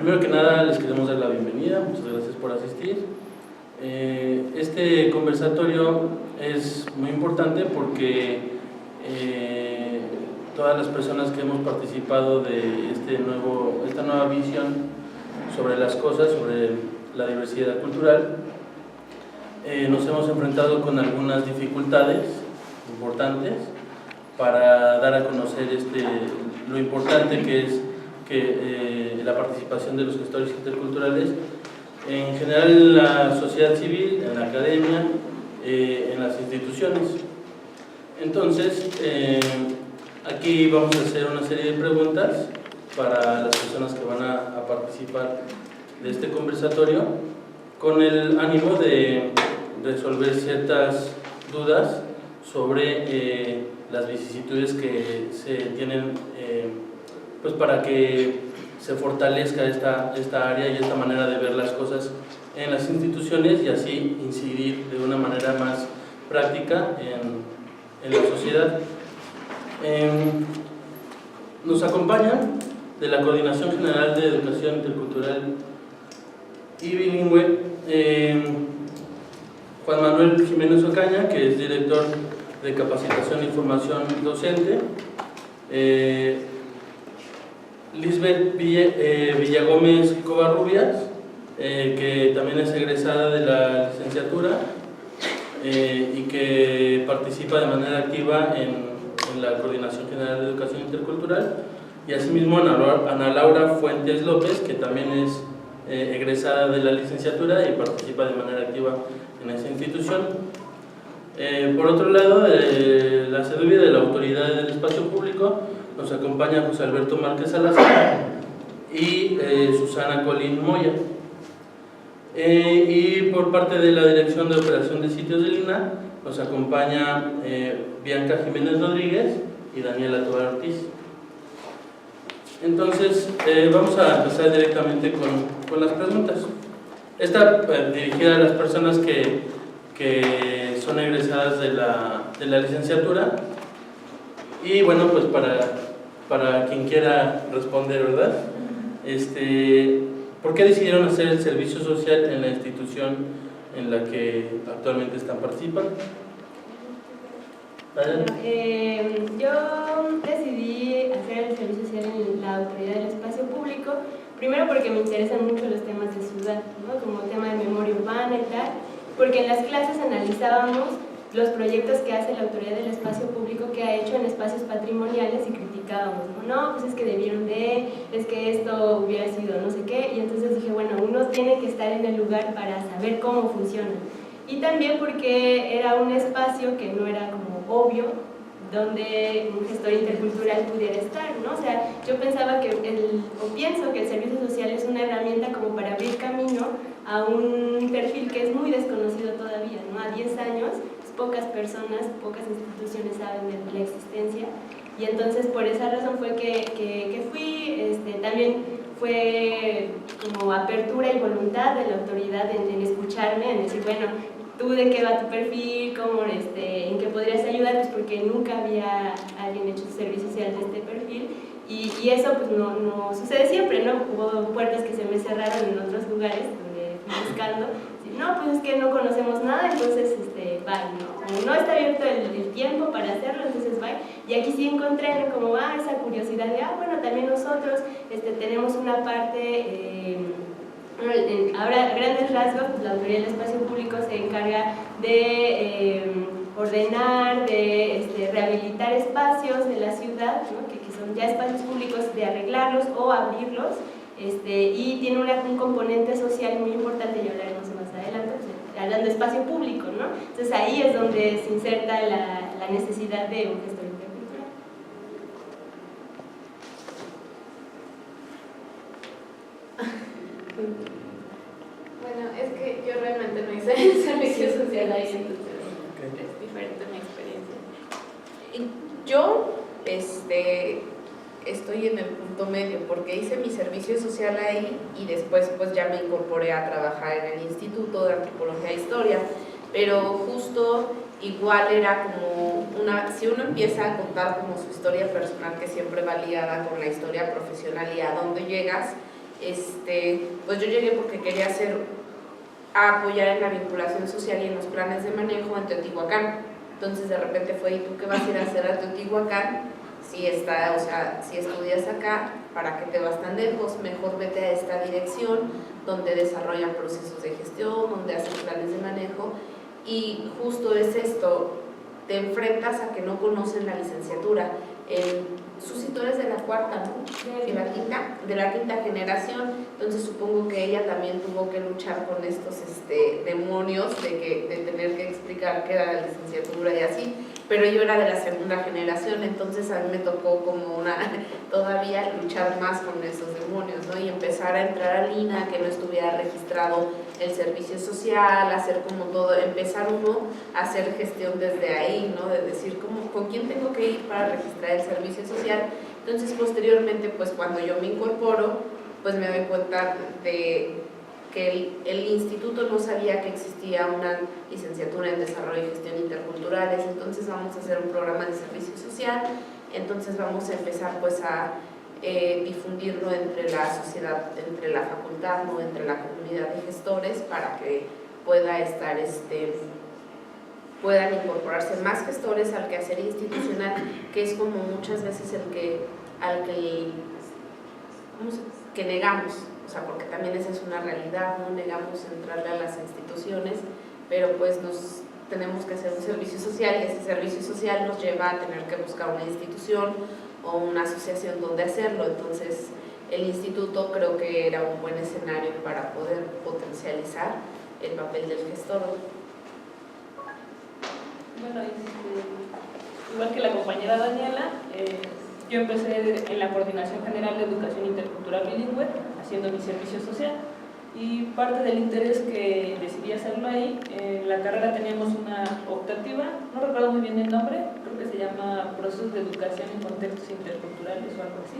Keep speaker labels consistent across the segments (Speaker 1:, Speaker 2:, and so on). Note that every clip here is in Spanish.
Speaker 1: Primero que nada les queremos dar la bienvenida, muchas gracias por asistir. Este conversatorio es muy importante porque todas las personas que hemos participado de esta nueva visión sobre las cosas, sobre la diversidad cultural, nos hemos enfrentado con algunas dificultades importantes para dar a conocer lo importante que es la participación de los gestores interculturales en general en la sociedad civil, en la academia, en las instituciones. Entonces, aquí vamos a hacer una serie de preguntas para las personas que van a participar de este conversatorio con el ánimo de resolver ciertas dudas sobre las vicisitudes que se tienen pues para que se fortalezca esta área y esta manera de ver las cosas en las instituciones y así incidir de una manera más práctica en la sociedad. Nos acompañan de la Coordinación General de Educación Intercultural y Bilingüe Juan Manuel Jiménez Ocaña, que es director de Capacitación y Formación Docente, Lisbeth Villagómez Covarrubias, que también es egresada de la licenciatura y que participa de manera activa en la Coordinación General de Educación Intercultural, y asimismo Ana Laura Fuentes López, que también es egresada de la licenciatura y participa de manera activa en esa institución. Por otro lado, la CEDUBI, de la Autoridad del Espacio Público, nos acompaña José Alberto Márquez Salazar y Susana Colín Moya. Y por parte de la Dirección de Operación de Sitios del INAH nos acompaña Bianca Jiménez Rodríguez y Daniela Tobar Ortiz. Entonces, vamos a empezar directamente con las preguntas. Esta dirigida a las personas que son egresadas de la licenciatura. Y bueno, pues para quien quiera responder, ¿verdad? ¿Por qué decidieron hacer el servicio social en la institución en la que actualmente están participando?
Speaker 2: Bueno, yo decidí hacer el servicio social en la Autoridad del Espacio Público, primero porque me interesan mucho los temas de ciudad, ¿no? Como tema de memoria urbana y tal, porque en las clases analizábamos los proyectos que hace la Autoridad del Espacio Público que ha hecho en espacios patrimoniales y criticábamos, no, pues es que debieron es que esto hubiera sido no sé qué, y entonces dije, bueno, uno tiene que estar en el lugar para saber cómo funciona. Y también porque era un espacio que no era como obvio, donde un gestor intercultural pudiera estar, ¿no? O sea, yo pensaba pienso que el servicio social es una herramienta como para abrir camino a un perfil que es muy desconocido todavía, ¿no? A 10 años, pocas personas, pocas instituciones saben de la existencia, y entonces por esa razón fue que fui. También fue como apertura y voluntad de la autoridad en escucharme, en decir, bueno, ¿tú de qué va tu perfil? ¿Cómo, en qué podrías ayudar? Pues porque nunca había alguien hecho servicio social de este perfil, y eso pues no sucede siempre, ¿no? Hubo puertas que se me cerraron en otros lugares donde fui buscando. No, pues es que no conocemos nada, entonces bye, no está abierto el tiempo para hacerlo, entonces bye. Y aquí sí encontré como esa curiosidad de, bueno, también nosotros tenemos una parte, ahora a grandes rasgos, pues, la Autoridad del Espacio Público se encarga de ordenar, de rehabilitar espacios de la ciudad, ¿no? que son ya espacios públicos, de arreglarlos o abrirlos, y tiene un componente social muy importante, y hablaremos más adelante, pues, hablando de espacio público, ¿no? Entonces ahí es donde se inserta la necesidad de un gestor intercultural.
Speaker 3: Bueno, es que yo realmente no hice el servicio social ahí, entonces es diferente mi experiencia. Yo estoy en el punto medio porque hice mi servicio social ahí y después pues ya me incorporé a trabajar en el Instituto de Antropología e Historia, pero justo igual era como si uno empieza a contar como su historia personal, que siempre va ligada con la historia profesional y a dónde llegas, pues yo llegué porque quería apoyar en la vinculación social y en los planes de manejo en Teotihuacán. Entonces de repente fue, ¿y tú qué vas a ir a hacer a Teotihuacán? Si estudias acá, ¿para qué te vas tan lejos? Mejor vete a esta dirección donde desarrollan procesos de gestión, donde hacen planes de manejo. Y justo es esto, te enfrentas a que no conocen la licenciatura. Susi, tú eres de la cuarta, ¿no? De la quinta generación, entonces supongo que ella también tuvo que luchar con estos demonios de tener que explicar qué era la licenciatura y así, pero yo era de la segunda generación, entonces a mí me tocó como todavía luchar más con esos demonios, ¿no? Y empezar a entrar al INAH, que no estuviera registrado el servicio social, hacer como todo, empezar uno a hacer gestión desde ahí, ¿no? De decir, ¿con quién tengo que ir para registrar el servicio social? Entonces, posteriormente, pues cuando yo me incorporo, pues me doy cuenta de que el instituto no sabía que existía una licenciatura en desarrollo y gestión interculturales, entonces vamos a hacer un programa de servicio social, entonces vamos a empezar pues a difundirlo entre la sociedad, entre la facultad, ¿no? Entre la comunidad de gestores, para que pueda estar puedan incorporarse más gestores al quehacer institucional, que es como muchas veces que negamos, o sea, porque también esa es una realidad, no negamos entrarle a las instituciones, pero pues tenemos que hacer un servicio social y ese servicio social nos lleva a tener que buscar una institución o una asociación donde hacerlo. Entonces el instituto creo que era un buen escenario para poder potencializar el papel del gestor.
Speaker 4: Bueno, igual que la compañera Daniela, yo empecé en la Coordinación General de Educación Intercultural Bilingüe haciendo mi servicio social, y parte del interés que decidí hacerlo ahí, en la carrera teníamos una optativa, no recuerdo muy bien el nombre, creo que se llama Procesos de Educación en Contextos Interculturales o algo así,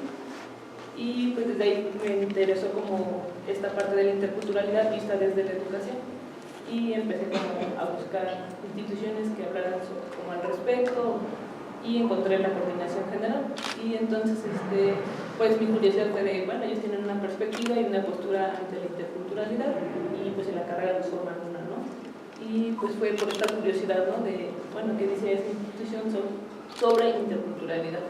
Speaker 4: y pues desde ahí me interesó como esta parte de la interculturalidad vista desde la educación, y empecé como a buscar instituciones que hablaran como al respecto, y encontré la Coordinación General, y entonces pues mi curiosidad fue de, bueno, ellos tienen una perspectiva y una postura ante la interculturalidad, y pues en la carrera nos forman una, ¿no? Y pues fue por esta curiosidad, ¿no? De, bueno, ¿qué dice esta institución sobre interculturalidad?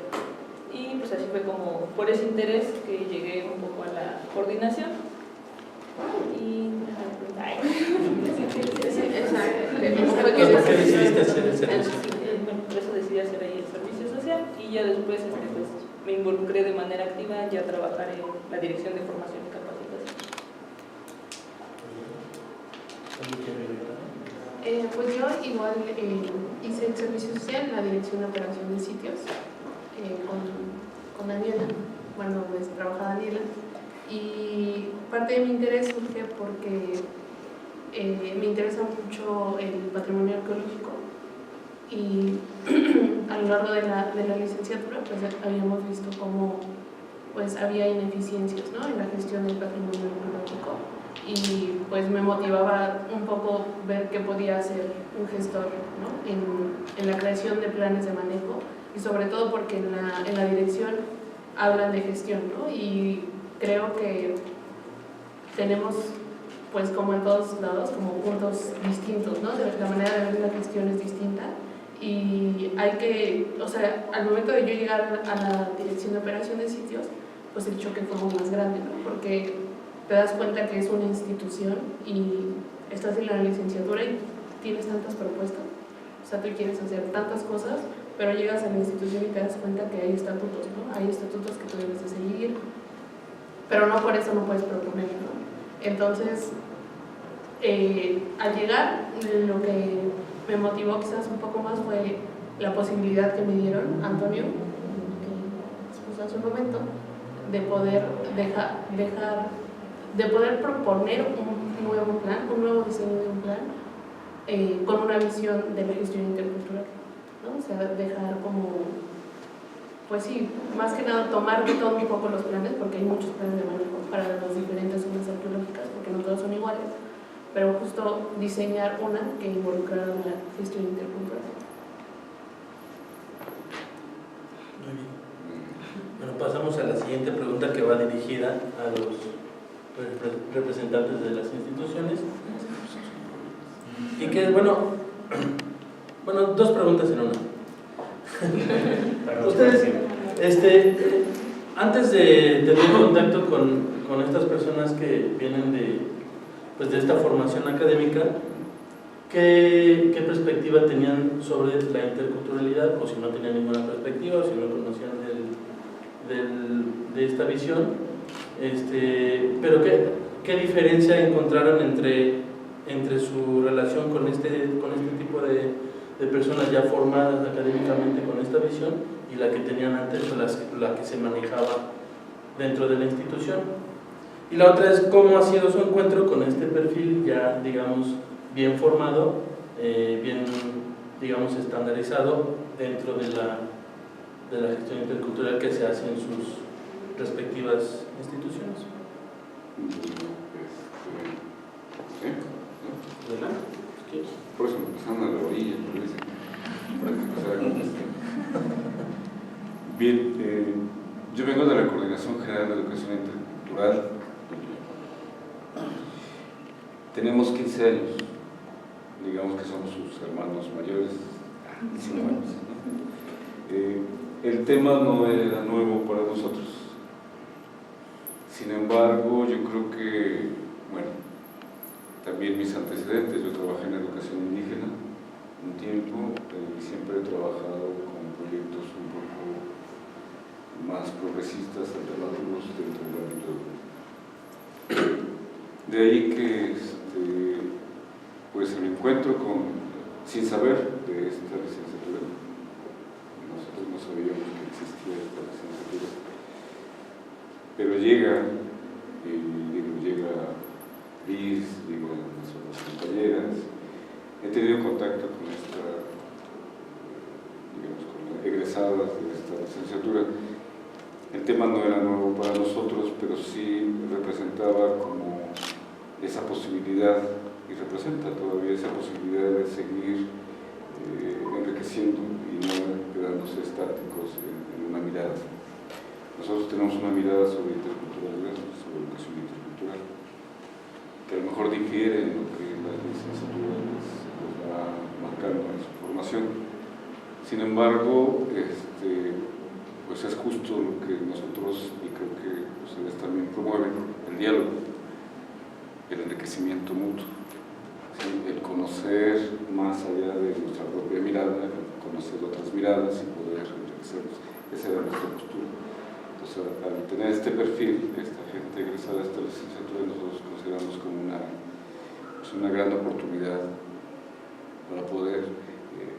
Speaker 4: Y pues así fue como por ese interés que llegué un poco a la coordinación. Y
Speaker 1: ¿Por qué decidiste hacer el servicio?
Speaker 4: Bueno, por eso decidí hacer ahí el servicio social, y ya después pues, me involucré de manera activa ya a trabajar en la Dirección de Formación y Capacitación.
Speaker 5: Pues yo igual hice el servicio social en la Dirección de Operación de Sitios con Daniela, bueno, pues trabaja Daniela, y parte de mi interés surge porque me interesa mucho el patrimonio arqueológico, y a lo largo de la licenciatura pues habíamos visto cómo pues había ineficiencias, ¿no? En la gestión del patrimonio arqueológico, y pues me motivaba un poco ver qué podía hacer un gestor, ¿no? En la creación de planes de manejo, y sobre todo porque en la dirección hablan de gestión, ¿no? Y creo que tenemos, pues como en todos lados, como puntos distintos, ¿no? La manera de ver la gestión es distinta, y hay que, o sea, al momento de yo llegar a la Dirección de Operación de Sitios, pues el choque fue aún más grande, ¿no? Porque te das cuenta que es una institución y estás en la licenciatura y tienes tantas propuestas, o sea, tú quieres hacer tantas cosas, pero llegas a la institución y te das cuenta que hay estatutos, ¿no? Hay estatutos que tú debes de seguir, pero no por eso no puedes proponer, ¿no? Entonces, al llegar, lo que me motivó quizás un poco más fue la posibilidad que me dieron Antonio, que expuso hace un momento, de poder de poder proponer un nuevo plan, un nuevo diseño de un plan con una visión de la gestión intercultural, ¿no? O sea, dejar como, pues sí, más que nada tomar de todo un poco los planes, porque hay muchos planes de manejo para las diferentes zonas arqueológicas, porque no todos son iguales, pero justo diseñar una que involucrara la gestión intercultural.
Speaker 1: Muy bien. Bueno, pasamos a la siguiente pregunta, que va dirigida a los representantes de las instituciones. Y que, bueno, dos preguntas en una. Ustedes, antes de tener contacto con estas personas que vienen de esta formación académica, ¿qué perspectiva tenían sobre la interculturalidad? O si no tenían ninguna perspectiva, o si no conocían de esta visión. Pero ¿qué diferencia encontraron entre su relación con este tipo de personas ya formadas académicamente con esta visión y la que tenían antes, o la que se manejaba dentro de la institución? Y la otra es cómo ha sido su encuentro con este perfil ya, digamos, bien formado, bien, digamos, estandarizado dentro de la gestión intercultural que se hace en sus respectivas instituciones.
Speaker 6: Por eso me pasaron a la orilla, para que empezara a contestar. Bien, yo vengo de la Coordinación General de Educación Intercultural. Tenemos 15 años, digamos que somos sus hermanos mayores, 5 años, ¿no? El tema no era nuevo para nosotros. Sin embargo, yo creo que, bueno, también mis antecedentes, yo trabajé en educación indígena un tiempo y siempre he trabajado con proyectos un poco más progresistas, alternativos dentro del ámbito educativo. De ahí que pues el encuentro sin saber de esta licenciatura, nosotros no sabíamos que existía esta licenciatura, pero llega Liz, llegan las compañeras, he tenido contacto con con egresadas de esta licenciatura. El tema no era nuevo para nosotros, pero sí representaba como esa posibilidad, y representa todavía esa posibilidad de seguir enriqueciendo y no quedándose estáticos en una mirada. Nosotros tenemos una mirada sobre interculturalidad, sobre educación intercultural, que a lo mejor difiere en lo que la licenciatura les va marcando en su formación. Sin embargo, pues es justo lo que nosotros, y creo que ustedes también promueven, el diálogo, el enriquecimiento mutuo, ¿sí? El conocer más allá de nuestra propia mirada, conocer otras miradas y poder enriquecernos. Esa era nuestra postura. Entonces, al tener este perfil, esta gente egresada a esta licenciatura, nosotros consideramos como una gran oportunidad para poder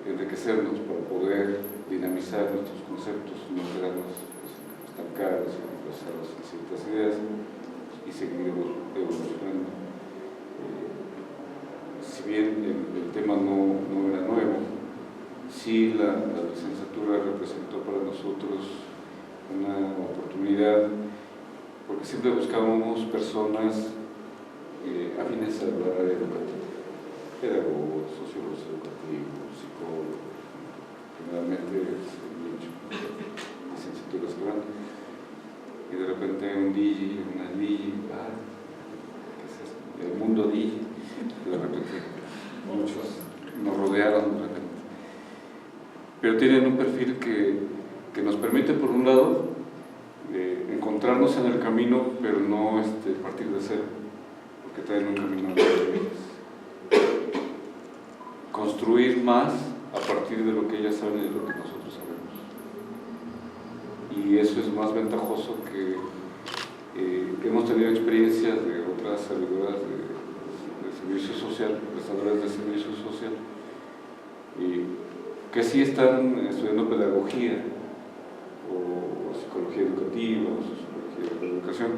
Speaker 6: enriquecernos, para poder dinamizar nuestros conceptos, no quedarnos estancados y emplazados en ciertas ideas y seguir evolucionando. Si bien el tema no era nuevo, sí la licenciatura representó para nosotros una oportunidad, porque siempre buscábamos personas afines al área educativa, pedagogos, sociólogos educativos, psicólogos, generalmente licenciaturas grandes, y de repente un DJ, una DJ, ¿qué es eso? El mundo DJ, de repente muchos nos rodearon de repente, pero tienen un perfil que nos permite, por un lado, encontrarnos en el camino, pero no partir de cero, porque traen un camino de construir más a partir de lo que ellas saben y de lo que nosotros sabemos. Y eso es más ventajoso que hemos tenido experiencias de otras servidoras de servicio social, prestadoras de servicio social, que sí están estudiando pedagogía o psicología educativa o sociología de la educación.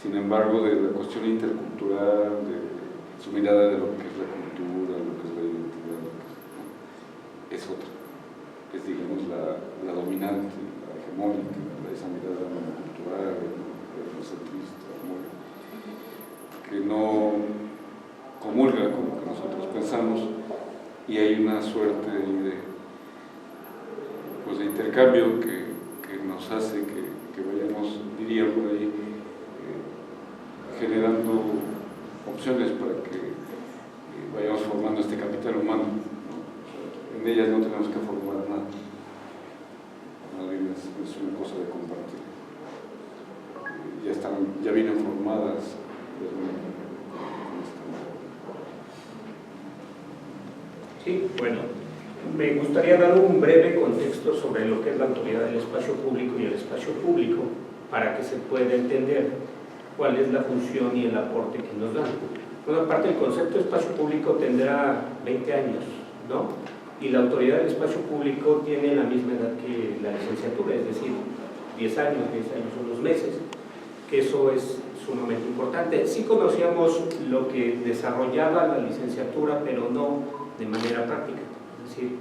Speaker 6: Sin embargo, de la cuestión intercultural, de su mirada de lo que es la cultura, lo que es la identidad, es otra. Es, digamos, la dominante, la hegemónica, esa mirada monocultural, etnocentrista, que no comulga con lo que nosotros pensamos, y hay una suerte de intercambio que nos hace que vayamos, diría por ahí, generando opciones para que vayamos formando este capital humano, ¿no? En ellas no tenemos que formar nada, más bien es una cosa de compartir. Ya vienen formadas.
Speaker 7: Sí, bueno, me gustaría dar un breve contexto sobre lo que es la autoridad del espacio público y el espacio público para que se pueda entender cuál es la función y el aporte que nos dan. Una parte del concepto de espacio público tendrá 20 años, ¿no? Y la autoridad del espacio público tiene la misma edad que la licenciatura, es decir, 10 años unos meses, que eso es sumamente importante. Sí conocíamos lo que desarrollaba la licenciatura, pero no de manera práctica, es decir,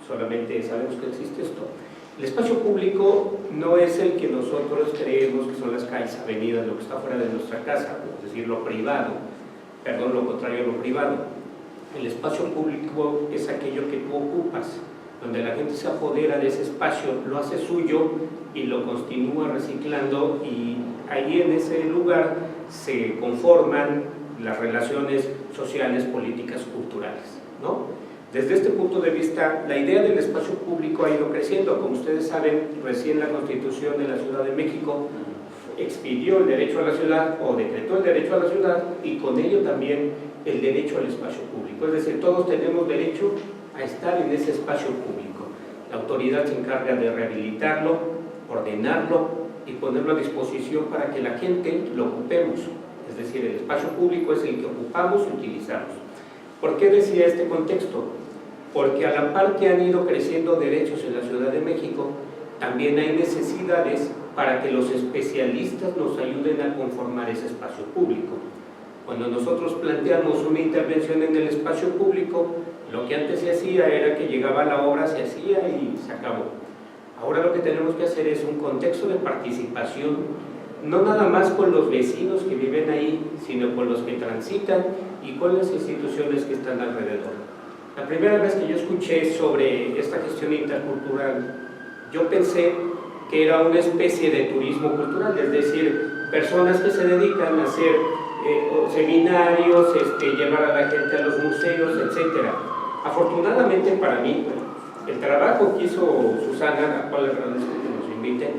Speaker 7: solamente sabemos que existe esto. El espacio público no es el que nosotros creemos que son las calles, avenidas, lo que está fuera de nuestra casa, es decir, lo privado, perdón, lo contrario a lo privado. El espacio público es aquello que tú ocupas, donde la gente se apodera de ese espacio, lo hace suyo y lo continúa reciclando, y ahí en ese lugar se conforman las relaciones sociales, políticas, culturales, ¿no? Desde este punto de vista, la idea del espacio público ha ido creciendo. Como ustedes saben, recién la Constitución de la Ciudad de México expidió el derecho a la ciudad, o decretó el derecho a la ciudad, y con ello también el derecho al espacio público. Es decir, todos tenemos derecho a estar en ese espacio público. La autoridad se encarga de rehabilitarlo, ordenarlo y ponerlo a disposición para que la gente lo ocupemos. Es decir, el espacio público es el que ocupamos y utilizamos. ¿Por qué decía este contexto? Porque a la par que han ido creciendo derechos en la Ciudad de México, también hay necesidades para que los especialistas nos ayuden a conformar ese espacio público. Cuando nosotros planteamos una intervención en el espacio público, lo que antes se hacía era que llegaba la obra, se hacía y se acabó. Ahora lo que tenemos que hacer es un contexto de participación, no nada más con los vecinos que viven ahí, sino con los que transitan y con las instituciones que están alrededor. La primera vez que yo escuché sobre esta gestión intercultural, yo pensé que era una especie de turismo cultural, es decir, personas que se dedican a hacer seminarios, llevar a la gente a los museos, etc. Afortunadamente para mí, el trabajo que hizo Susana, a la cual le agradezco que nos invite,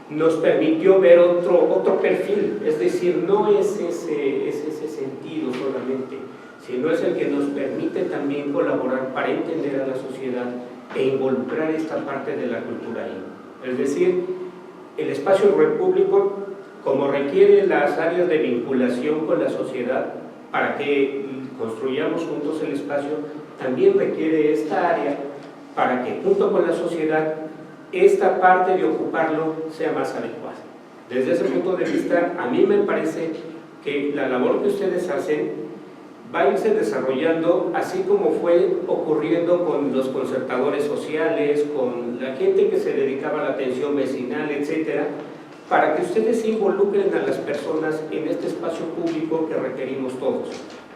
Speaker 7: nos permitió ver otro perfil, es decir, no es ese sentido solamente, sino es el que nos permite también colaborar para entender a la sociedad e involucrar esta parte de la cultura ahí. Es decir, el espacio público, como requiere las áreas de vinculación con la sociedad para que construyamos juntos el espacio, también requiere esta área para que junto con la sociedad esta parte de ocuparlo sea más adecuada. Desde ese punto de vista, a mí me parece que la labor que ustedes hacen va a irse desarrollando así como fue ocurriendo con los concertadores sociales, con la gente que se dedicaba a la atención vecinal, etcétera, para que ustedes involucren a las personas en este espacio público que requerimos todos.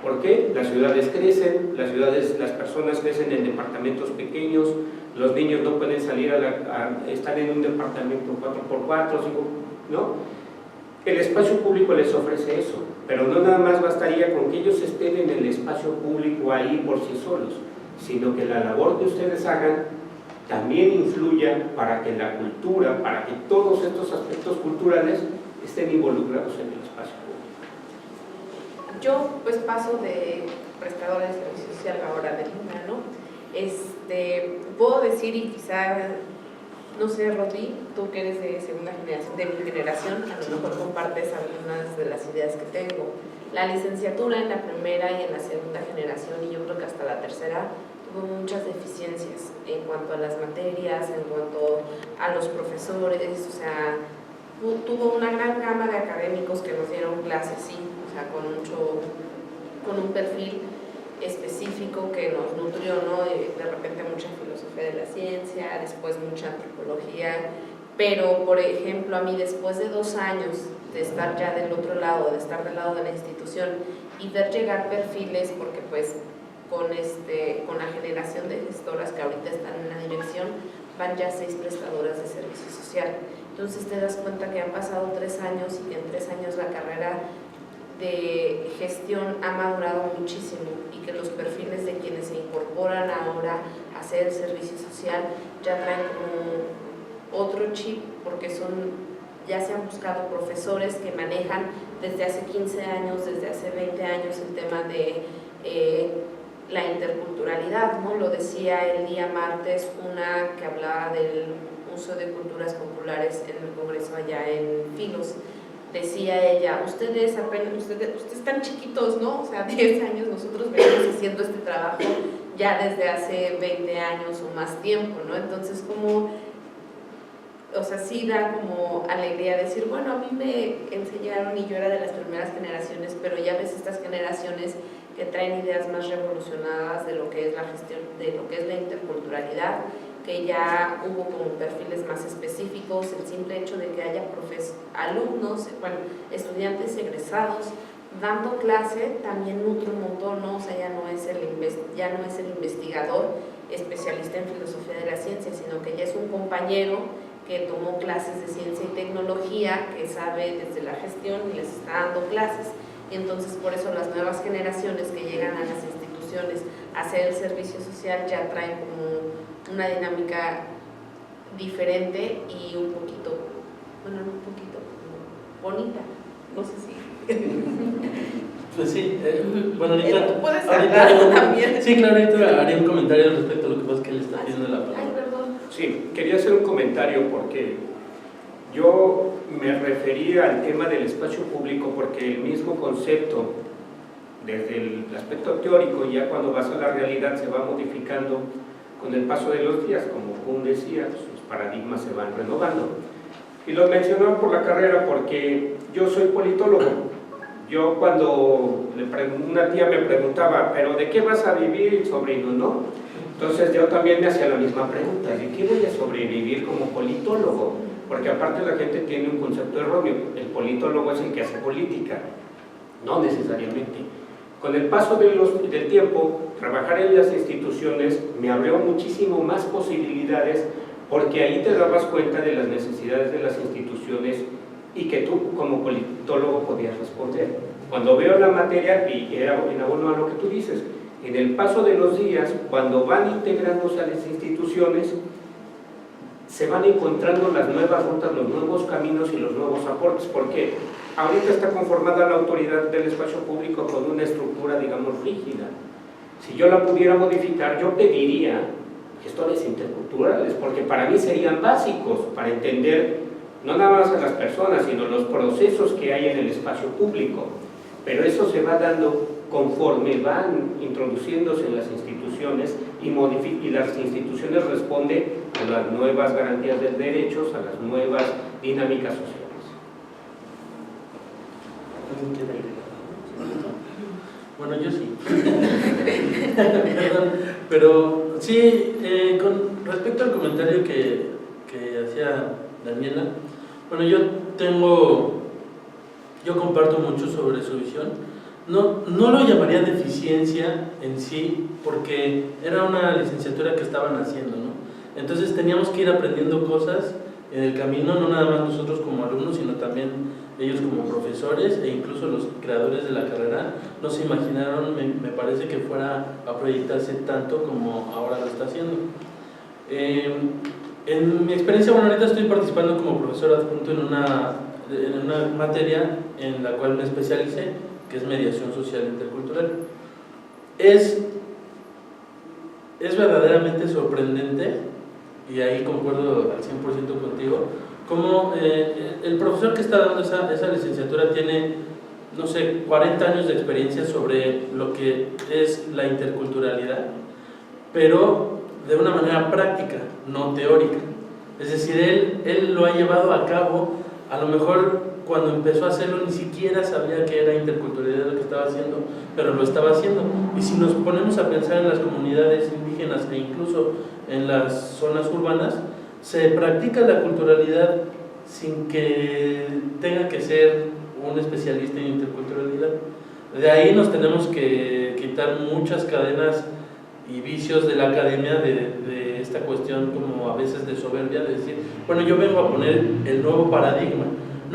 Speaker 7: ¿Por qué? Las ciudades crecen, las personas crecen en departamentos pequeños, los niños no pueden salir a estar en un departamento 4x4, 5, ¿no? El espacio público les ofrece eso, pero no nada más bastaría con que ellos estén en el espacio público ahí por sí solos, sino que la labor que ustedes hagan también influya para que la cultura, para que todos estos aspectos culturales estén involucrados en el espacio público.
Speaker 3: Yo pues paso de prestadora de servicio social ahora de Luna, ¿no? Puedo decir, y quizá, no sé, Rodri, tú que eres de segunda generación, de mi generación, a lo mejor compartes algunas de las ideas que tengo. La licenciatura en la primera y en la segunda generación, y yo creo que hasta la tercera, tuvo muchas deficiencias en cuanto a las materias, en cuanto a los profesores, o sea, tuvo una gran gama de académicos que nos dieron clases, sí, o sea, con un perfil específico que nos nutrió, ¿no? De repente mucha filosofía de la ciencia, después mucha antropología, pero por ejemplo a mí después de 2 años de estar ya del otro lado, de estar del lado de la institución y ver llegar perfiles, porque pues con la generación de gestoras que ahorita están en la dirección, van ya 6 prestadoras de servicio social. Entonces te das cuenta que han pasado 3 años y que en 3 años la carrera de gestión ha madurado muchísimo y que los perfiles de quienes se incorporan ahora a hacer el servicio social ya traen como otro chip, porque ya se han buscado profesores que manejan desde hace 15 años, desde hace 20 años el tema de la interculturalidad, ¿no? Lo decía el día martes una que hablaba del uso de culturas populares en el Congreso allá en Filos. Decía ella, ustedes están chiquitos, ¿no? O sea, 10 años, nosotros venimos haciendo este trabajo ya desde hace 20 años o más tiempo, ¿no? Entonces, o sea, sí da como alegría decir, bueno, a mí me enseñaron y yo era de las primeras generaciones, pero ya ves estas generaciones que traen ideas más revolucionadas de lo que es la gestión, de lo que es la interculturalidad, que ya hubo como perfiles más específicos, el simple hecho de que haya alumnos, bueno, estudiantes egresados dando clase también nutre un montón, ¿no? O sea, ya no es el investigador especialista en filosofía de la ciencia, sino que ya es un compañero que tomó clases de ciencia y tecnología, que sabe desde la gestión y les está dando clases. Y entonces por eso las nuevas generaciones que llegan a las instituciones a hacer el servicio social ya traen como una dinámica diferente y un poquito, bueno, no un poquito, bonita, no sé si...
Speaker 1: Pues sí, bueno, ahorita...
Speaker 3: ¿Tú puedes hablar también?
Speaker 1: Sí, claro, ahorita haré un comentario al respecto a lo que pasa es que él está pidiendo la palabra.
Speaker 3: Ay, perdón.
Speaker 7: Sí, quería hacer un comentario porque yo me refería al tema del espacio público porque el mismo concepto, desde el aspecto teórico, ya cuando vas a la realidad se va modificando con el paso de los días, como Kuhn decía, pues los paradigmas se van renovando. Y lo mencionaba por la carrera porque yo soy politólogo. Yo cuando una tía me preguntaba, ¿pero de qué vas a vivir, sobrino, no? Entonces yo también me hacía la misma pregunta, ¿de qué voy a sobrevivir como politólogo? Porque aparte la gente tiene un concepto erróneo, el politólogo es el que hace política, no necesariamente. Con el paso del tiempo, trabajar en las instituciones me abrió muchísimo más posibilidades porque ahí te dabas cuenta de las necesidades de las instituciones y que tú como politólogo podías responder. Cuando veo la materia, y era en abono a lo que tú dices, en el paso de los días, cuando van integrándose a las instituciones, se van encontrando las nuevas rutas, los nuevos caminos y los nuevos aportes. ¿Por qué? Ahorita está conformada la autoridad del espacio público con una estructura, digamos, rígida. Si yo la pudiera modificar, yo pediría gestores interculturales, porque para mí serían básicos para entender no nada más a las personas, sino los procesos que hay en el espacio público. Pero eso se va dando conforme van introduciéndose en las instituciones y las instituciones responden a las nuevas garantías de derechos, a las nuevas dinámicas sociales.
Speaker 1: Bueno, yo sí. Perdón, pero sí, con respecto al comentario que hacía Daniela, bueno, yo comparto mucho sobre su visión. No lo llamaría deficiencia en sí, porque era una licenciatura que estaban haciendo, ¿no? Entonces teníamos que ir aprendiendo cosas en el camino, no nada más nosotros como alumnos, sino también ellos como profesores e incluso los creadores de la carrera no se imaginaron, me parece, que fuera a proyectarse tanto como ahora lo está haciendo. En mi experiencia, bueno, ahorita estoy participando como profesor adjunto en una materia en la cual me especialicé, que es mediación social intercultural. Es verdaderamente sorprendente, y ahí concuerdo al 100% contigo, como el profesor que está dando esa licenciatura tiene, no sé, 40 años de experiencia sobre lo que es la interculturalidad, pero de una manera práctica, no teórica. Es decir, él lo ha llevado a cabo. A lo mejor cuando empezó a hacerlo ni siquiera sabía que era interculturalidad lo que estaba haciendo, pero lo estaba haciendo. Y si nos ponemos a pensar en las comunidades indígenas e incluso en las zonas urbanas, se practica la culturalidad sin que tenga que ser un especialista en interculturalidad. De ahí nos tenemos que quitar muchas cadenas y vicios de la academia de esta cuestión como a veces de soberbia, de decir, bueno, yo vengo a poner el nuevo paradigma.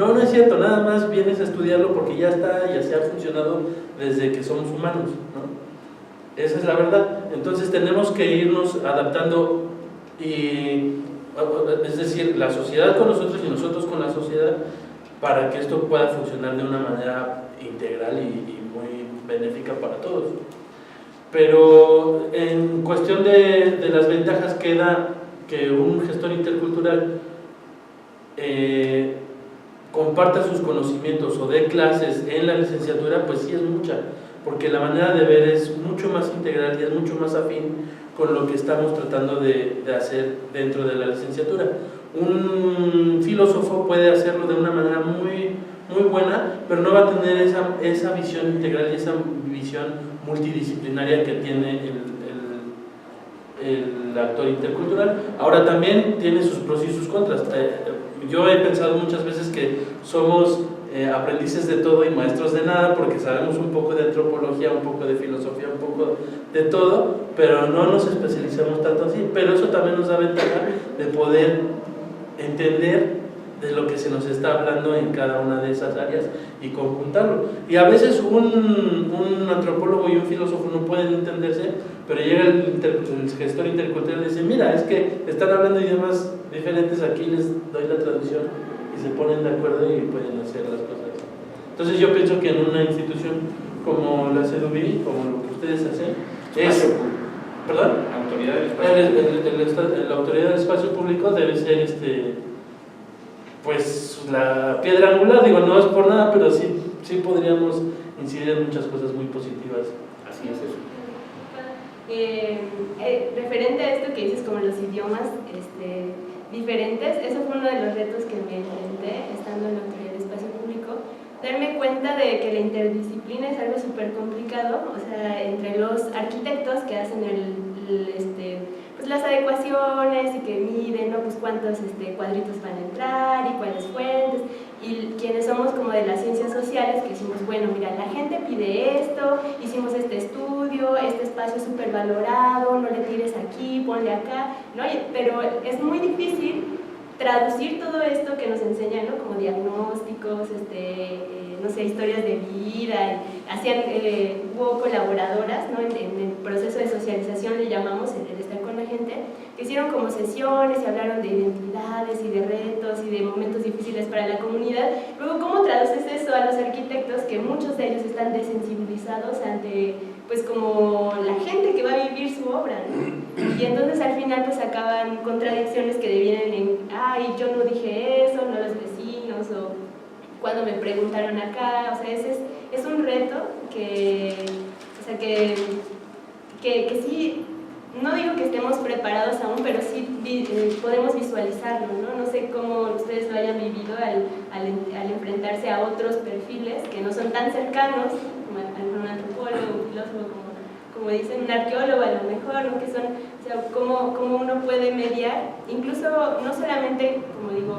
Speaker 1: No, no es cierto, nada más vienes a estudiarlo porque ya está y así ha funcionado desde que somos humanos, ¿no? Esa es la verdad. Entonces tenemos que irnos adaptando, y, es decir, la sociedad con nosotros y nosotros con la sociedad, para que esto pueda funcionar de una manera integral y muy benéfica para todos. Pero en cuestión de las ventajas que da que un gestor intercultural comparta sus conocimientos o dé clases en la licenciatura, pues sí es mucha, porque la manera de ver es mucho más integral y es mucho más afín con lo que estamos tratando de hacer dentro de la licenciatura. Un filósofo puede hacerlo de una manera muy, muy buena, pero no va a tener esa visión integral y esa visión multidisciplinaria que tiene el actor intercultural. Ahora también tiene sus pros y sus contras. Yo he pensado muchas veces que somos aprendices de todo y maestros de nada, porque sabemos un poco de antropología, un poco de filosofía, un poco de todo, pero no nos especializamos tanto así. Pero eso también nos da ventaja de poder entender de lo que se nos está hablando en cada una de esas áreas y conjuntarlo. Y a veces un antropólogo y un filósofo no pueden entenderse, pero llega el gestor intercultural y dice: mira, es que están hablando idiomas diferentes, aquí les doy la traducción, y se ponen de acuerdo y pueden hacer las cosas. Entonces yo pienso que en una institución como la CEDUBI, como lo que ustedes hacen, es... ¿Perdón?
Speaker 7: La autoridad del espacio.
Speaker 1: La autoridad del espacio público debe ser pues la piedra angular. Digo, no es por nada, pero sí podríamos incidir en muchas cosas muy positivas.
Speaker 7: Así es eso.
Speaker 2: Referente a esto que dices, como los idiomas diferentes, eso fue uno de los retos que me enfrenté estando en la autoridad del espacio público, darme cuenta de que la interdisciplina es algo súper complicado, o sea, entre los arquitectos que hacen pues las adecuaciones y que miden, ¿no? Pues cuántos cuadritos van a entrar y cuáles fuentes, y quienes somos como de las ciencias sociales, que decimos, bueno, mira, la gente pide esto, hicimos este estudio, este espacio es súper valorado, no le tires aquí, ponle acá, ¿no? Pero es muy difícil traducir todo esto que nos enseñan, ¿no? Como diagnósticos, no sé, historias de vida, hubo colaboradoras, ¿no? En el proceso de socialización le llamamos, el estar con la gente, que hicieron como sesiones y hablaron de identidades y de retos y de momentos difíciles para la comunidad. Luego, ¿cómo traduces eso a los arquitectos, que muchos de ellos están desensibilizados ante, pues, como la gente que va a vivir su obra, ¿no? Y entonces al final pues acaban contradicciones que devienen en, ay, yo no dije eso, no los vecinos, o cuando me preguntaron acá, o sea, ese es un reto que sí, no digo que estemos preparados aún, pero sí podemos visualizarlo, ¿no? No sé cómo ustedes lo hayan vivido al enfrentarse a otros perfiles que no son tan cercanos, como un antropólogo, un filósofo, como dicen, un arqueólogo a lo mejor, ¿no? Que son, o sea, cómo uno puede mediar, incluso no solamente, como digo,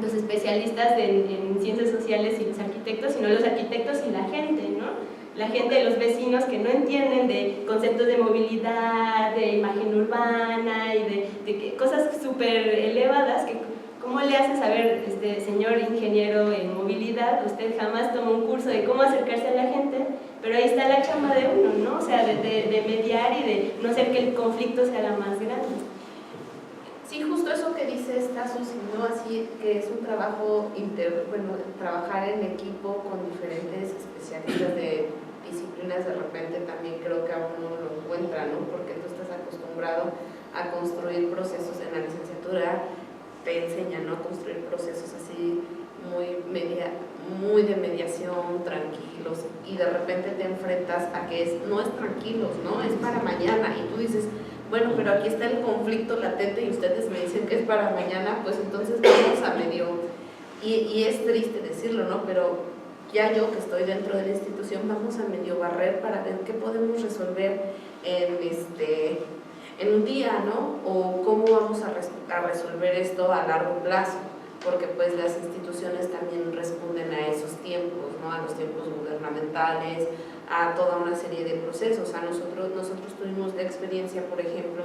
Speaker 2: los especialistas en ciencias sociales y los arquitectos, sino los arquitectos y la gente, ¿no? La gente, los vecinos que no entienden de conceptos de movilidad, de imagen urbana y de cosas súper elevadas, que ¿cómo le hace saber, señor ingeniero en movilidad? Usted jamás tomó un curso de cómo acercarse a la gente, pero ahí está la chamba de uno, ¿no? O sea, de mediar y de no hacer que el conflicto se haga más grande.
Speaker 3: Sí, justo eso que dices, Susi, ¿no? Así que es un trabajo trabajar en equipo con diferentes especialistas de disciplinas, de repente también creo que a uno lo encuentra, ¿no? Porque tú estás acostumbrado a construir procesos en la licenciatura, te enseñan, ¿no? A construir procesos así muy de mediación, tranquilos, y de repente te enfrentas a que no es tranquilos, ¿no? Es para mañana, y tú dices, bueno, pero aquí está el conflicto latente y ustedes me dicen que es para mañana, pues entonces vamos a medio, y es triste decirlo, ¿no? Pero ya yo que estoy dentro de la institución, vamos a medio barrer para ver qué podemos resolver en un día, ¿no? O cómo vamos a resolver esto a largo plazo, porque pues las instituciones también responden a esos tiempos, ¿no? A los tiempos gubernamentales, a toda una serie de procesos. Nosotros tuvimos la experiencia, por ejemplo,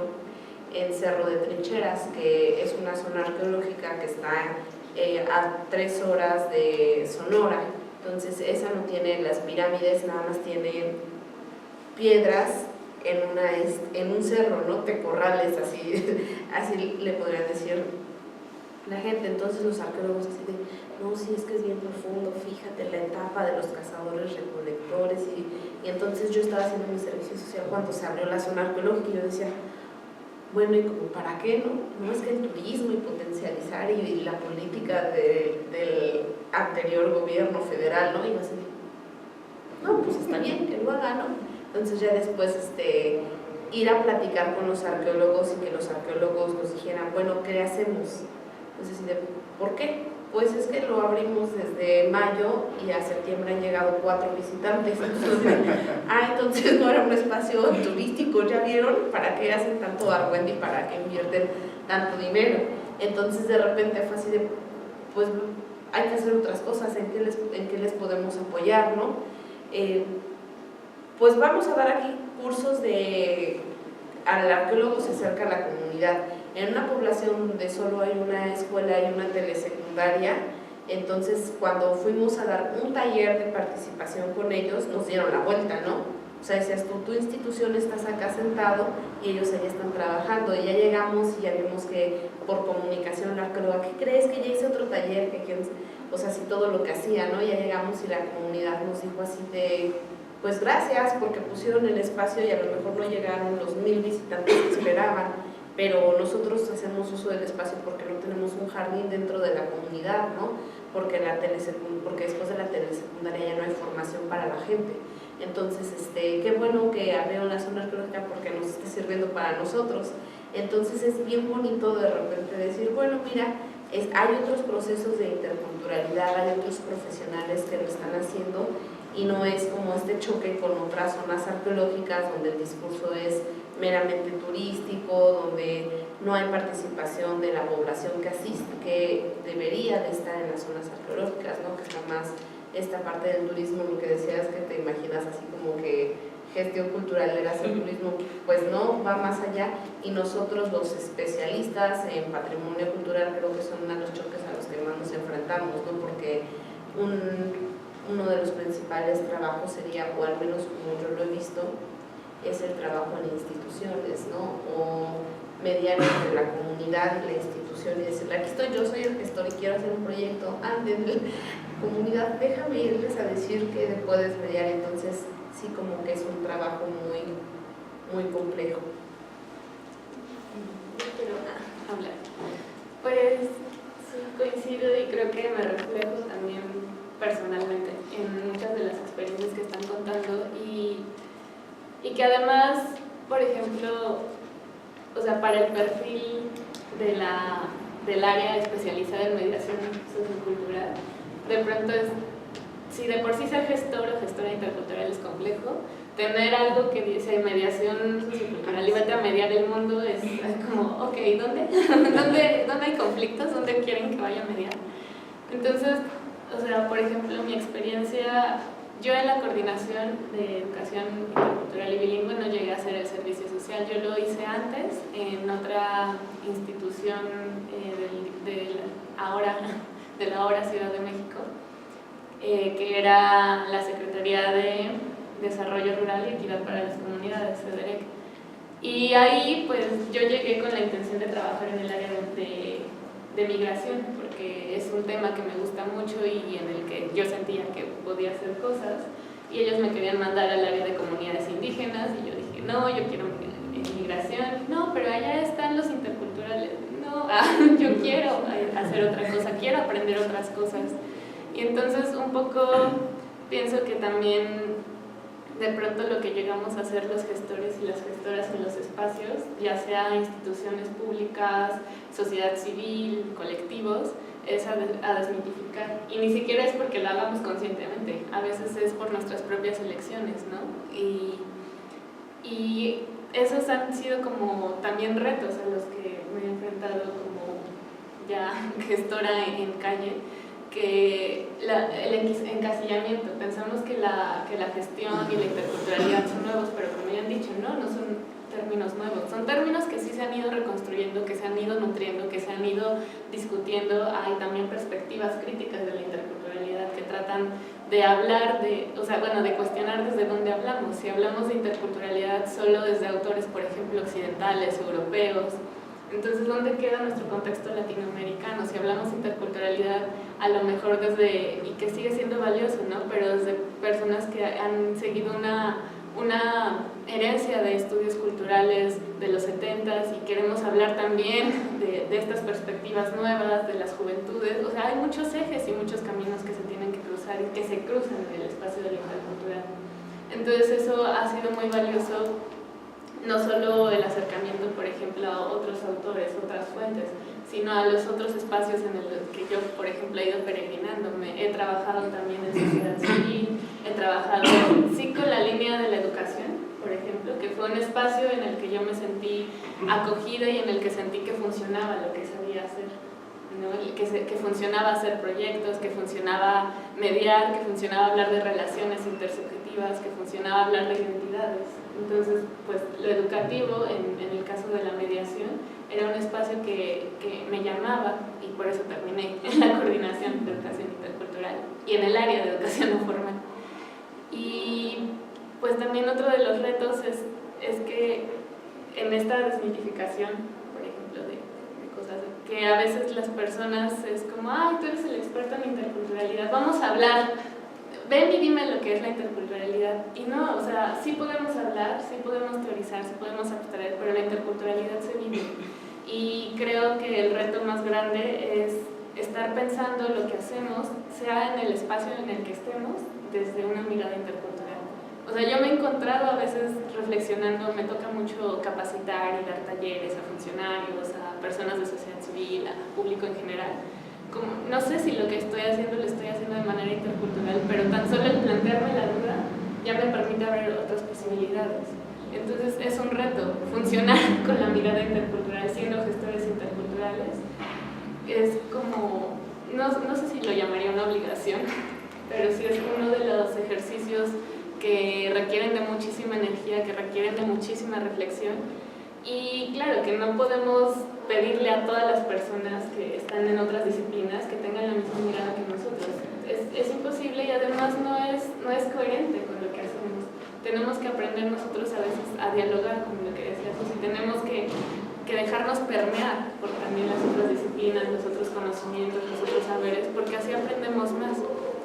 Speaker 3: en Cerro de Trincheras, que es una zona arqueológica que está a 3 horas de Sonora. Entonces esa no tiene las pirámides, nada más tiene piedras en un cerro, ¿no? Tecorrales, así le podrían decir la gente. Entonces los arqueólogos así de, no, sí, es que es bien profundo, fíjate la etapa de los cazadores recolectores, y entonces yo estaba haciendo mi servicio social cuando se abrió la zona arqueológica y yo decía, bueno, ¿y como para qué, no? No es que el turismo y potencializar y la política del anterior gobierno federal, ¿no? Y así, no, pues está bien que lo haga, ¿no? Entonces ya después ir a platicar con los arqueólogos y que los arqueólogos nos dijeran, bueno, ¿qué hacemos? Entonces, ¿por qué? Pues es que lo abrimos desde mayo y a septiembre han llegado 4 visitantes. Entonces no era un espacio turístico, ¿ya vieron? ¿Para qué hacen tanto argüende y para qué invierten tanto dinero? Entonces de repente fue así de, pues hay que hacer otras cosas, ¿en qué les podemos apoyar, no? Pues vamos a dar aquí cursos al arqueólogo se acerca a la comunidad. En una población donde solo hay una escuela y una telesecundaria, entonces cuando fuimos a dar un taller de participación con ellos, nos dieron la vuelta, ¿no? O sea, decías tú, tu institución estás acá sentado y ellos allá están trabajando. Y ya llegamos y ya vimos que por comunicación la arqueóloga, ¿qué crees? Que ya hice otro taller, o sea, así todo lo que hacía, ¿no? Ya llegamos y la comunidad nos dijo así de, pues gracias porque pusieron el espacio y a lo mejor no llegaron los 1000 visitantes que esperaban, pero nosotros hacemos uso del espacio porque no tenemos un jardín dentro de la comunidad, ¿no? Porque después de la telesecundaria ya no hay formación para la gente. Entonces, qué bueno que abrieron la zona arqueológica porque nos está sirviendo para nosotros. Entonces es bien bonito de repente decir, bueno, mira, hay otros procesos de interculturalidad, hay otros profesionales que lo están haciendo y no es como este choque con otras zonas arqueológicas donde el discurso es meramente turístico, donde no hay participación de la población que asiste, que debería de estar en las zonas arqueológicas, ¿no? Que está más esta parte del turismo, lo que decías que te imaginas así como que gestión cultural era hacer turismo, pues no, va más allá, y nosotros los especialistas en patrimonio cultural creo que son uno de los choques a los que más nos enfrentamos, ¿no? Porque uno de los principales trabajos sería, o al menos como yo lo he visto, es el trabajo en instituciones, ¿no? O mediar entre la comunidad y la institución y decirle, aquí estoy, yo soy el gestor y quiero hacer un proyecto, antes de la comunidad, déjame irles a decir que puedes mediar. Entonces sí, como que es un trabajo muy, muy complejo.
Speaker 8: Quiero hablar. Pues sí, coincido y creo que me reflejo también personalmente en muchas de las experiencias que están contando y que además, por ejemplo, o sea, para el perfil del área especializada en mediación sociocultural, de pronto si de por sí ser gestor o gestora intercultural es complejo, tener algo que dice mediación sociocultural y vete a mediar el mundo es como, ok, ¿dónde hay conflictos? ¿Dónde quieren que vaya a mediar? Entonces, o sea, por ejemplo, mi experiencia, yo en la coordinación de educación intercultural y bilingüe no llegué a hacer el servicio social, yo lo hice antes en otra institución de la ahora Ciudad de México, que era la Secretaría de Desarrollo Rural y Equidad para las Comunidades, CEDEREC. Y ahí pues yo llegué con la intención de trabajar en el área de migración, porque es un tema que me gusta mucho y en el que yo sentía que podía hacer cosas, y ellos me querían mandar al área de comunidades indígenas, y yo dije, no, yo quiero migración, no, pero allá están los interculturales, no, yo quiero hacer otra cosa, quiero aprender otras cosas. Y entonces un poco pienso que también de pronto lo que llegamos a hacer los gestores y las gestoras en los espacios, ya sea instituciones públicas, sociedad civil, colectivos, es a desmitificar. Y ni siquiera es porque lo hagamos conscientemente, a veces es por nuestras propias elecciones, ¿no? Y esos han sido como también retos a los que me he enfrentado como ya gestora en calle, que el encasillamiento, pensamos que la gestión y la interculturalidad son nuevos, pero como ya han dicho, no son términos nuevos, son términos que sí se han ido reconstruyendo, que se han ido nutriendo, que se han ido discutiendo. Hay también perspectivas críticas de la interculturalidad que tratan de hablar, de cuestionar desde dónde hablamos. Si hablamos de interculturalidad solo desde autores, por ejemplo, occidentales, europeos, entonces ¿dónde queda nuestro contexto latinoamericano? Si hablamos de interculturalidad, a lo mejor desde, y que sigue siendo valioso, ¿no? Pero desde personas que han seguido una herencia de estudios culturales de los 70s, y queremos hablar también de estas perspectivas nuevas, de las juventudes. O sea, hay muchos ejes y muchos caminos que se tienen que cruzar y que se cruzan en el espacio de la intercultural. Entonces eso ha sido muy valioso, no solo el acercamiento, por ejemplo, a otros autores, otras fuentes, sino a los otros espacios en los que yo, por ejemplo, he ido peregrinándome. He trabajado también en sociedad civil, he trabajado sí con la línea de la educación, por ejemplo, que fue un espacio en el que yo me sentí acogida y en el que sentí que funcionaba lo que sabía hacer, ¿no? Que funcionaba hacer proyectos, que funcionaba mediar, que funcionaba hablar de relaciones intersubjetivas, que funcionaba hablar de identidades. Entonces, pues lo educativo, en el caso de la mediación, era un espacio que me llamaba, y por eso terminé en la coordinación de educación intercultural y en el área de educación no formal. Y pues también otro de los retos es que en esta desmitificación, por ejemplo, de cosas, que a veces las personas es como, ay, tú eres el experto en interculturalidad, vamos a hablar, ven y dime lo que es la interculturalidad. Y no, o sea, sí podemos hablar, sí podemos teorizar, sí podemos abstraer, pero la interculturalidad se vive. Y creo que el reto más grande es estar pensando lo que hacemos, sea en el espacio en el que estemos, desde una mirada intercultural. O sea, yo me he encontrado a veces reflexionando, me toca mucho capacitar y dar talleres a funcionarios, a personas de sociedad civil, a público en general. Como, no sé si lo que estoy haciendo lo estoy haciendo de manera intercultural, pero tan solo el plantearme la duda ya me permite abrir otras posibilidades. Entonces es un reto funcionar con la mirada intercultural, siendo gestores interculturales. Es como, no sé si lo llamaría una obligación, pero sí es uno de los ejercicios que requieren de muchísima energía, que requieren de muchísima reflexión. Y claro, que no podemos pedirle a todas las personas que están en otras disciplinas que tengan la misma mirada que nosotros. Es imposible, y además no es coherente con lo que hacemos. Tenemos que aprender nosotros a veces a dialogar, como lo que decías, y tenemos que dejarnos permear por también las otras disciplinas, los otros conocimientos, los otros saberes, porque así aprendemos más.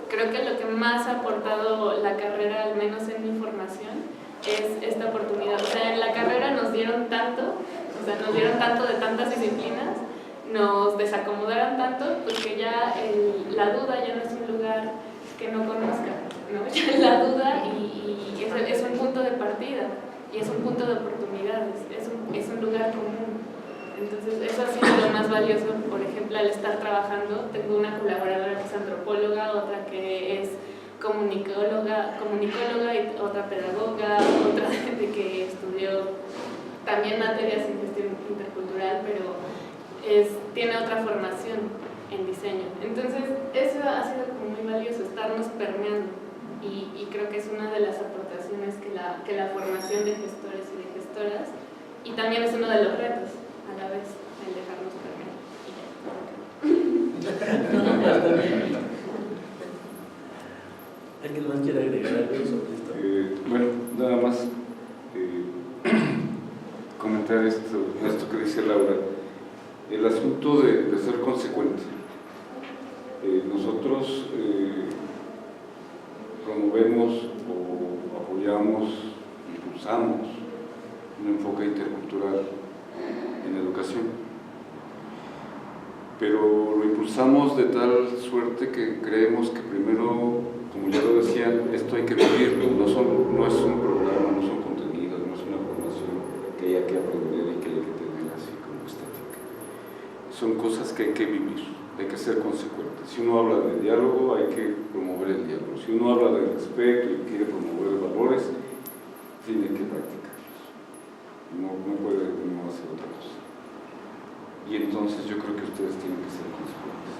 Speaker 8: Creo que lo que más ha aportado la carrera, al menos en mi formación, es esta oportunidad. O sea, en la carrera nos dieron tanto de tantas disciplinas, nos desacomodaron tanto, pues que ya la duda ya no es un lugar que no conozca, ¿no? Ya la duda y es un punto de partida, y es un punto de oportunidades, es un lugar común. Entonces eso ha sido lo más valioso. Por ejemplo, al estar trabajando, tengo una colaboradora que es antropóloga, otra que es comunicóloga y otra pedagoga, otra de que estudió también materias en gestión intercultural, pero tiene otra formación en diseño. Entonces eso ha sido como muy valioso, estarnos permeando, y creo que es una de las aportaciones que la formación de gestores y de gestoras, y también es uno de los retos a la vez, el dejarnos permear.
Speaker 1: ¿Alguien más quiere agregar algo sobre esto?
Speaker 6: Bueno, nada más comentar esto que dice Laura, el asunto de ser consecuente. Nosotros promovemos o apoyamos, impulsamos un enfoque intercultural en educación, pero lo impulsamos de tal suerte que creemos que primero, como ya lo decían, esto hay que vivirlo, no es un programa, no son contenidos, no es una formación que haya que aprender y que haya que tener así como estática. Son cosas que hay que vivir, hay que ser consecuentes. Si uno habla de diálogo, hay que promover el diálogo. Si uno habla de respeto y quiere promover valores, tiene que practicarlos. No puede uno hacer otra cosa. Y entonces yo creo que ustedes tienen que ser consecuentes.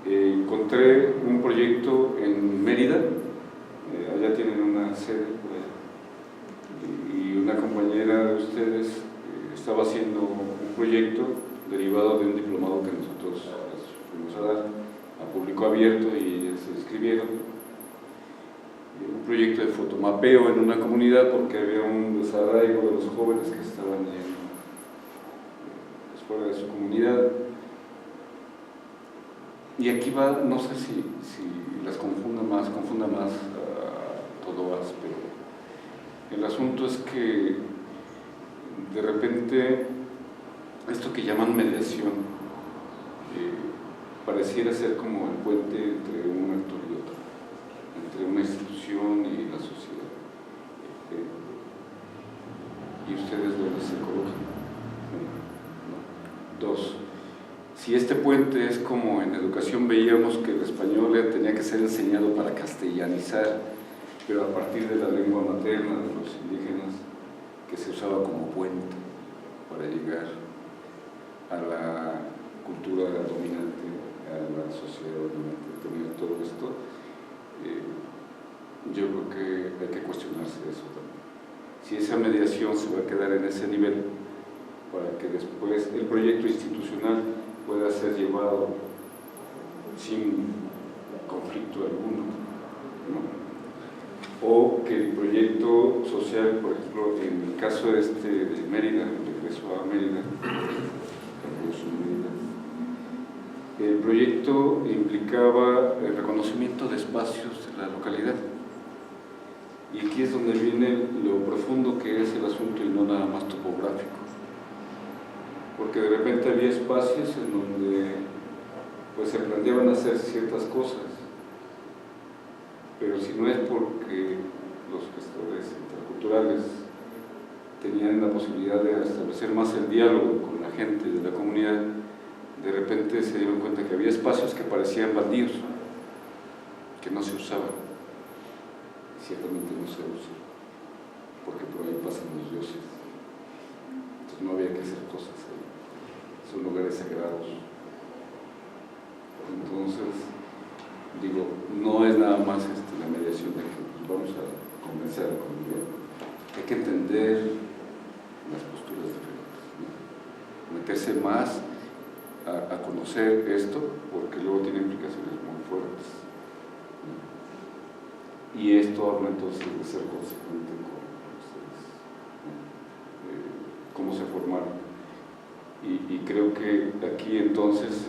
Speaker 6: Encontré un proyecto en Mérida, allá tienen una sede por allá. de ustedes estaba haciendo un proyecto derivado de un diplomado que nosotros les fuimos a dar a público abierto y ellos se inscribieron. Un proyecto de fotomapeo en una comunidad porque había un desarraigo de los jóvenes que estaban fuera de su comunidad. Y aquí va, no sé si las confunda más todas, pero el asunto es que de repente esto que llaman mediación pareciera ser como el puente entre un actor y otro, entre una institución y la sociedad. Y ustedes ven la psicología. ¿No? Dos, si este puente es como en educación veíamos que el español tenía que ser enseñado para castellanizar, pero a partir de la lengua materna de los indígenas, que se usaba como puente para llegar a la cultura dominante, a la sociedad dominante, tener todo esto, yo creo que hay que cuestionarse eso también. Si esa mediación se va a quedar en ese nivel, para que después el proyecto institucional pueda ser llevado sin conflicto alguno, ¿no? O que el proyecto social, por ejemplo, en el caso de Mérida, el regreso a Mérida, el proyecto implicaba el reconocimiento de espacios de la localidad. Y aquí es donde viene lo profundo que es el asunto y no nada más topográfico. Porque de repente había espacios en donde pues se planteaban hacer ciertas cosas, pero si no es porque los gestores interculturales tenían la posibilidad de establecer más el diálogo con la gente de la comunidad, de repente se dieron cuenta que había espacios que parecían baldíos, que no se usaban, ciertamente no se usan, porque por ahí pasan los dioses, entonces no había que hacer cosas ahí. Son lugares sagrados. Entonces, digo, no es nada más la mediación de que pues, vamos a convencer a la comunidad. Hay que entender las posturas diferentes, ¿no? Meterse más a conocer esto, porque luego tiene implicaciones muy fuertes, ¿no? Y esto habla entonces de ser consecuente con ustedes, ¿no? Cómo se formaron. Y creo que aquí entonces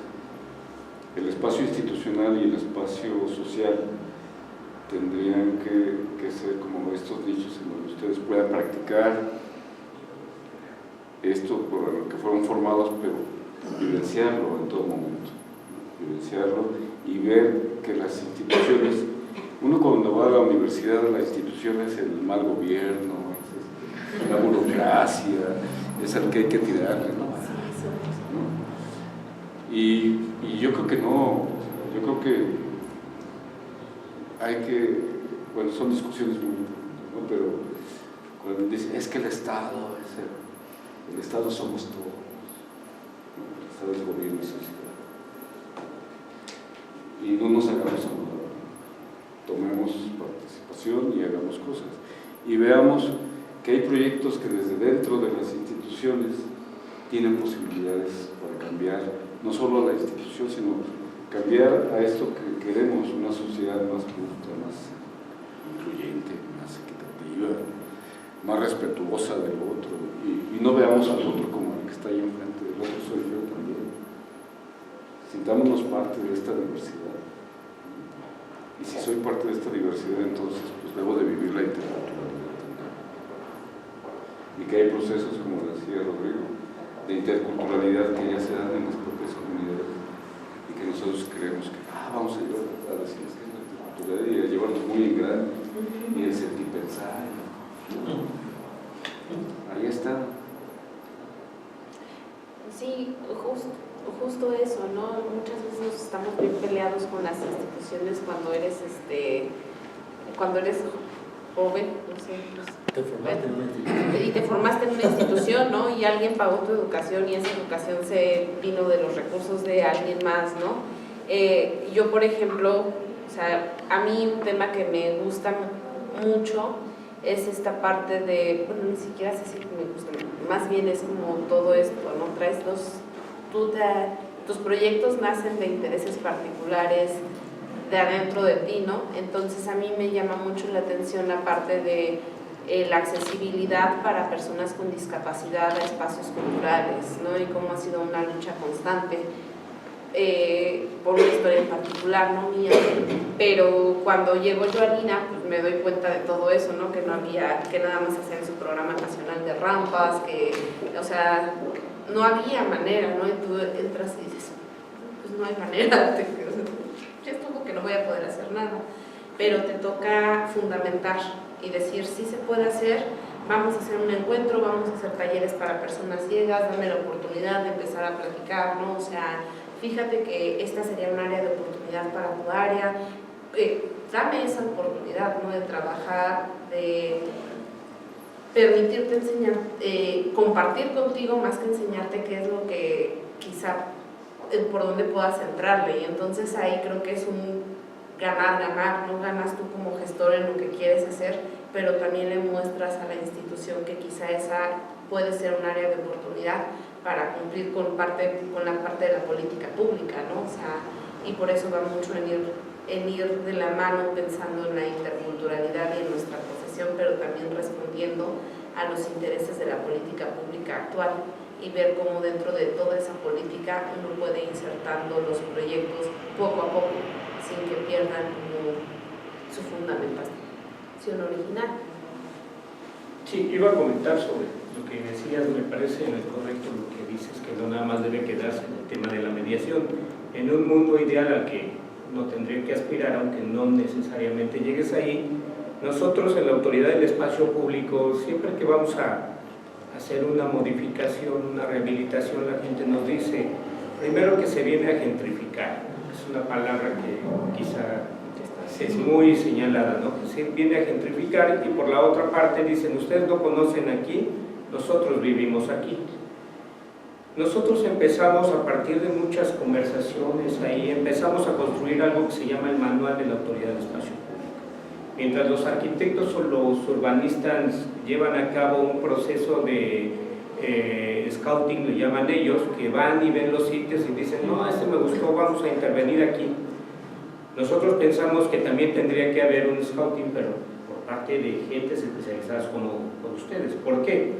Speaker 6: el espacio institucional y el espacio social tendrían que ser como estos nichos en donde ustedes puedan practicar esto por lo que fueron formados, pero vivenciarlo en todo momento, vivenciarlo y ver que las instituciones, uno cuando va a la universidad, la institución es el mal gobierno, es la burocracia, es al que hay que tirarle, ¿no? Y yo creo que no, yo creo que hay que, bueno, son discusiones muy importantes, ¿no? Pero cuando dicen, es que el Estado somos todos, ¿no? El Estado es gobierno y sociedad. Y no nos hagamos a un lado, tomemos participación y hagamos cosas. Y veamos que hay proyectos que desde dentro de las instituciones tienen posibilidades para cambiar no solo a la institución, sino cambiar a esto que queremos, una sociedad más justa, más incluyente, más equitativa, más respetuosa del otro, y no veamos al otro como el que está ahí enfrente, del otro soy yo también. Sintámonos parte de esta diversidad. Y si soy parte de esta diversidad, entonces pues debo de vivir la interculturalidad también. Y que hay procesos, como decía Rodrigo, de interculturalidad que ya se dan en las propias comunidades y que nosotros creemos que vamos a llevar a decir que es la interculturalidad y a llevarnos muy en grande y el sentir pensar. Ahí está.
Speaker 3: Sí, justo eso, ¿no? Muchas veces estamos bien peleados con las instituciones cuando eres joven, no sé, pues,
Speaker 1: Te formaste en una institución.
Speaker 3: y te formaste en una institución, ¿no? Y alguien pagó tu educación y esa educación se vino de los recursos de alguien más, ¿no? Yo, por ejemplo, o sea, a mí un tema que me gusta mucho es esta parte de, bueno, ni siquiera sé si me gusta, más bien es como todo esto, ¿no? Traes tus proyectos nacen de intereses particulares de adentro de ti, ¿no? Entonces a mí me llama mucho la atención la parte de la accesibilidad para personas con discapacidad a espacios culturales, ¿no? Y cómo ha sido una lucha constante por una historia en particular, ¿no? Mía. Pero cuando llego yo a Lina, pues me doy cuenta de todo eso, ¿no? Que no había, que nada más hacían su programa nacional de rampas, que, o sea, no había manera, ¿no? Y tú entras y dices, pues no hay manera, ya estuvo que no voy a poder hacer nada. Pero te toca fundamentar y decir, sí se puede hacer, vamos a hacer un encuentro, vamos a hacer talleres para personas ciegas, dame la oportunidad de empezar a platicar, ¿no? O sea, fíjate que esta sería un área de oportunidad para tu área, dame esa oportunidad, ¿no? De trabajar, de permitirte enseñar, compartir contigo más que enseñarte qué es lo que quizá por dónde puedas entrarle. Y entonces ahí creo que es un ganar, ¿no? Ganas tú como gestor en lo que quieres hacer, pero también le muestras a la institución que quizá esa puede ser un área de oportunidad para cumplir con la parte de la política pública, ¿no? O sea, y por eso va mucho en ir de la mano pensando en la interculturalidad y en nuestra profesión, pero también respondiendo a los intereses de la política pública actual y ver cómo dentro de toda esa política uno puede ir insertando los proyectos poco a poco sin que pierdan como su fundamentación original.
Speaker 7: Sí, iba a comentar sobre lo que decías, me parece correcto lo que dices, que no nada más debe quedarse en el tema de la mediación. En un mundo ideal al que no tendría que aspirar, aunque no necesariamente llegues ahí, nosotros en la Autoridad del Espacio Público, siempre que vamos a hacer una modificación, una rehabilitación, la gente nos dice, primero que se viene a gentrificar, es una palabra que quizá es muy señalada, ¿no? Que se viene a gentrificar, y por la otra parte dicen, ustedes no conocen aquí, nosotros vivimos aquí. Nosotros empezamos a partir de muchas conversaciones ahí, empezamos a construir algo que se llama el Manual de la Autoridad del Espacio Público. Mientras los arquitectos o los urbanistas llevan a cabo un proceso de scouting, le llaman ellos, que van y ven los sitios y dicen, no, este me gustó, vamos a intervenir aquí. Nosotros pensamos que también tendría que haber un scouting, pero por parte de gentes especializadas como ustedes. ¿Por qué?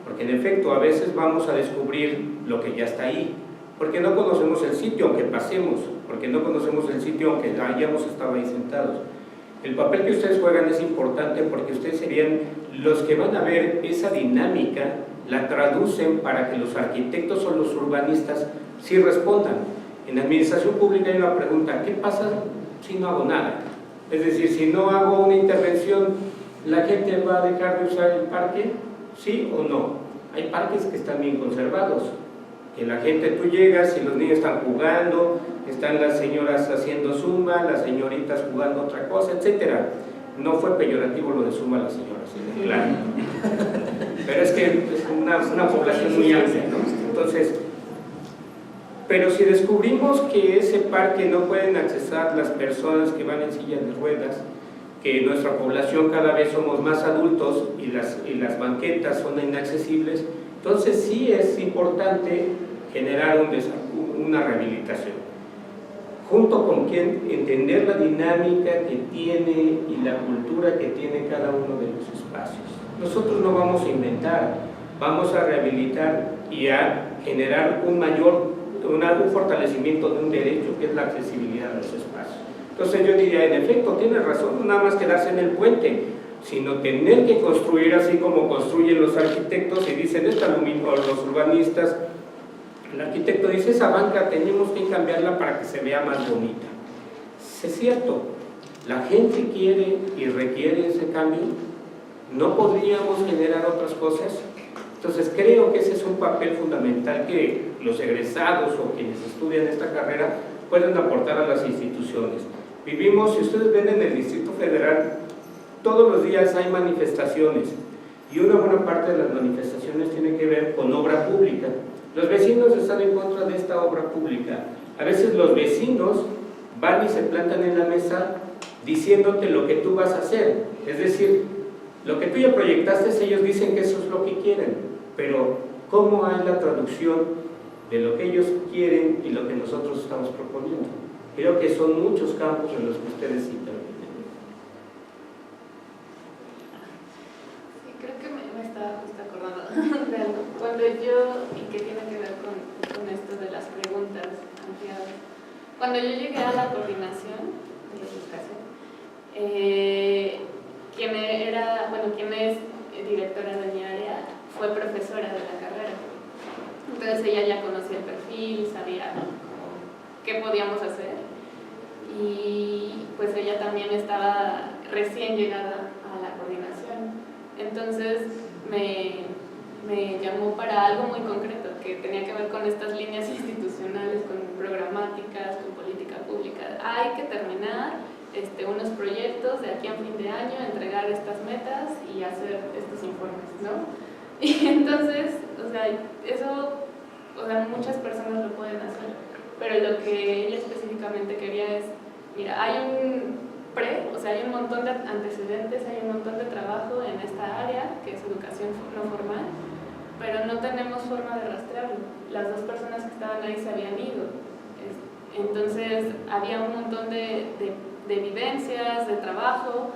Speaker 7: Porque en efecto a veces vamos a descubrir lo que ya está ahí, porque no conocemos el sitio aunque pasemos, porque no conocemos el sitio aunque hayamos estado ahí sentados. El papel que ustedes juegan es importante porque ustedes serían los que van a ver esa dinámica, la traducen para que los arquitectos o los urbanistas sí respondan. En administración pública hay una pregunta, ¿qué pasa si no hago nada? Es decir, si no hago una intervención, ¿la gente va a dejar de usar el parque? ¿Sí o no? Hay parques que están bien conservados, que la gente, tú llegas y los niños están jugando, están las señoras haciendo zumba, las señoritas jugando otra cosa, etcétera. No fue peyorativo lo de zumba a las señoras, claro. Pero es que es una población muy amplia, ¿no? Entonces, pero si descubrimos que ese parque no pueden accesar las personas que van en sillas de ruedas, que nuestra población cada vez somos más adultos y las banquetas son inaccesibles, entonces sí es importante generar una rehabilitación. Junto con quien entender la dinámica que tiene y la cultura que tiene cada uno de los espacios. Nosotros no vamos a inventar, vamos a rehabilitar y a generar un fortalecimiento de un derecho que es la accesibilidad a los espacios. Entonces yo diría, en efecto, tiene razón, no nada más quedarse en el puente, sino tener que construir así como construyen los arquitectos y dicen, los urbanistas, el arquitecto dice, esa banca tenemos que cambiarla para que se vea más bonita. Es cierto, la gente quiere y requiere ese cambio, no podríamos generar otras cosas. Entonces creo que ese es un papel fundamental que los egresados o quienes estudian esta carrera pueden aportar a las instituciones. Vivimos, si ustedes ven en el Distrito Federal, todos los días hay manifestaciones y una buena parte de las manifestaciones tiene que ver con obra pública. Los vecinos están en contra de esta obra pública. A veces los vecinos van y se plantan en la mesa diciéndote lo que tú vas a hacer. Es decir, Lo que tú ya proyectaste, ellos dicen que eso es lo que quieren, pero ¿cómo hay la traducción de lo que ellos quieren y lo que nosotros estamos proponiendo? Creo que son muchos campos en los que ustedes intervienen.
Speaker 8: Sí, creo que me estaba justo acordando de algo. Cuando yo, y que tiene que ver con esto de las preguntas ampliadas, cuando yo llegué a la coordinación de educación, quien es directora de mi área fue profesora de la carrera. Entonces ella ya conocía el perfil, sabía qué podíamos hacer, y pues ella también estaba recién llegada a la coordinación. Entonces me llamó para algo muy concreto que tenía que ver con estas líneas institucionales, con programáticas, con política pública. Hay que terminar unos proyectos de aquí a fin de año, entregar estas metas y hacer estos informes, ¿no? Y entonces, muchas personas lo pueden hacer, pero lo que ella específicamente quería es, mira, hay un montón de antecedentes, hay un montón de trabajo en esta área, que es educación no formal, pero no tenemos forma de rastrearlo. Las dos personas que estaban ahí se habían ido. Entonces, había un montón de vivencias, de trabajo,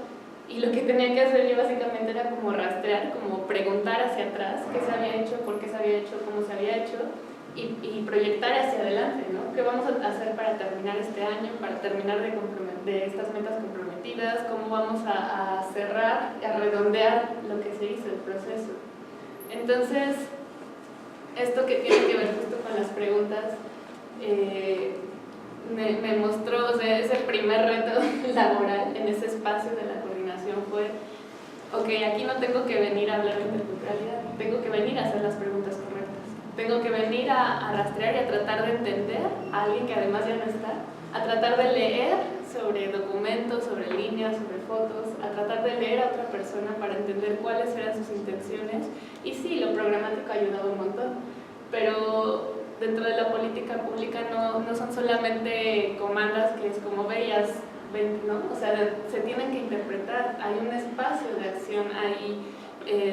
Speaker 8: y lo que tenía que hacer yo básicamente era como rastrear, como preguntar hacia atrás qué se había hecho, por qué se había hecho, cómo se había hecho, y proyectar hacia adelante, ¿no? ¿Qué vamos a hacer para terminar este año, para terminar de estas metas comprometidas? ¿Cómo vamos a cerrar, a redondear lo que se hizo, el proceso? Entonces, esto que tiene que ver justo con las preguntas, me mostró, ese primer reto laboral en ese espacio de la coordinación fue, ok, aquí no tengo que venir a hablar de interculturalidad, tengo que venir a hacer las preguntas correctas, tengo que venir a rastrear y a tratar de entender a alguien que además ya no está, a tratar de leer sobre documentos, sobre líneas, sobre fotos, a tratar de leer a otra persona para entender cuáles eran sus intenciones. Y sí, lo programático ha ayudado un montón, pero dentro de la política pública no son solamente comandas que es como veías, ¿no? O sea, se tienen que interpretar, hay un espacio de acción ahí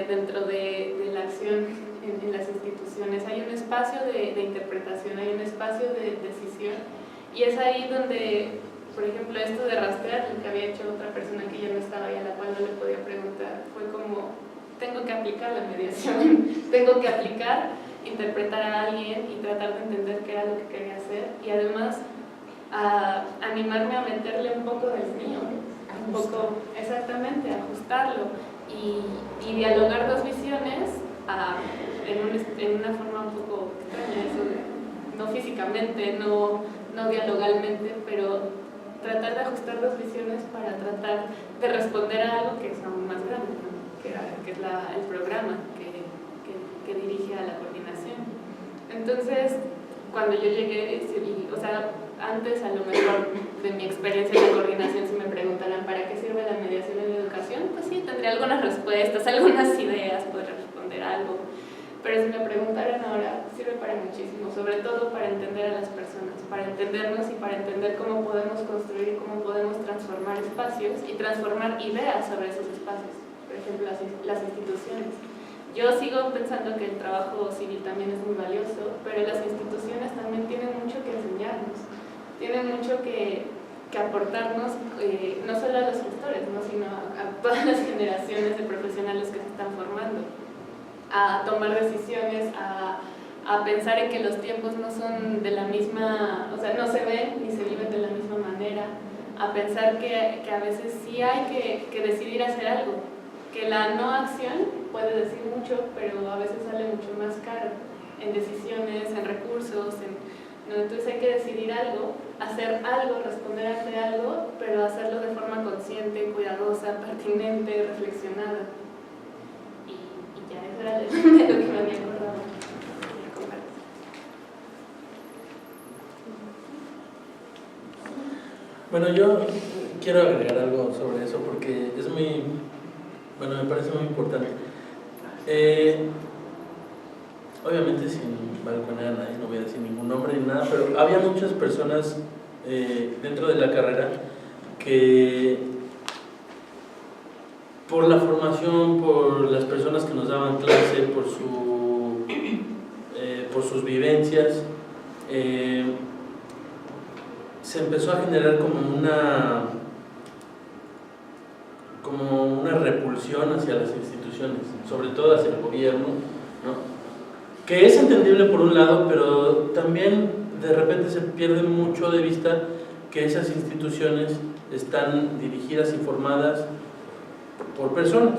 Speaker 8: dentro de la acción en las instituciones, hay un espacio de interpretación, hay un espacio de decisión, y es ahí donde, por ejemplo, esto de rastrear, lo que había hecho otra persona que ya no estaba y a la cual no le podía preguntar, fue como, tengo que aplicar la mediación, tengo que interpretar a alguien y tratar de entender qué era lo que quería hacer, y además animarme a meterle un poco del mío, un poco, exactamente, ajustarlo y dialogar dos visiones en una forma un poco extraña, no físicamente, no dialogalmente, pero tratar de ajustar dos visiones para tratar de responder a algo que es aún más grande, ¿no? que es el programa que dirige a la coordinación. Entonces, cuando yo llegué, antes a lo mejor de mi experiencia en la coordinación, si me preguntaran ¿para qué sirve la mediación en la educación? Pues sí, tendría algunas respuestas, algunas ideas, podría responder algo, pero si me preguntaran ahora, sirve para muchísimo, sobre todo para entender a las personas, para entendernos y para entender cómo podemos construir, cómo podemos transformar espacios y transformar ideas sobre esos espacios, por ejemplo, las instituciones. Yo sigo pensando que el trabajo civil también es muy valioso, pero las instituciones también tienen mucho que enseñarnos, tienen mucho que aportarnos, no solo a los gestores, ¿no? sino a todas las generaciones de profesionales que se están formando, a tomar decisiones, a pensar en que los tiempos no son de la misma, o sea, no se ven ni se viven de la misma manera, a pensar que a veces sí hay que decidir hacer algo, que la no acción puede decir mucho, pero a veces sale mucho más caro en decisiones, en recursos, ¿no? Entonces hay que decidir algo, hacer algo, responder ante algo, pero hacerlo de forma consciente, cuidadosa, pertinente, reflexionada. Y ya, eso era de lo que me había acordado.
Speaker 1: Bueno, yo quiero agregar algo sobre eso porque es me parece muy importante. Obviamente sin balconear a nadie, no voy a decir ningún nombre ni nada, pero había muchas personas dentro de la carrera que por la formación, por las personas que nos daban clase, por sus vivencias, se empezó a generar como una repulsión hacia las instituciones, sobre todo hacia el gobierno, ¿no? Que es entendible por un lado, pero también de repente se pierde mucho de vista que esas instituciones están dirigidas y formadas por personas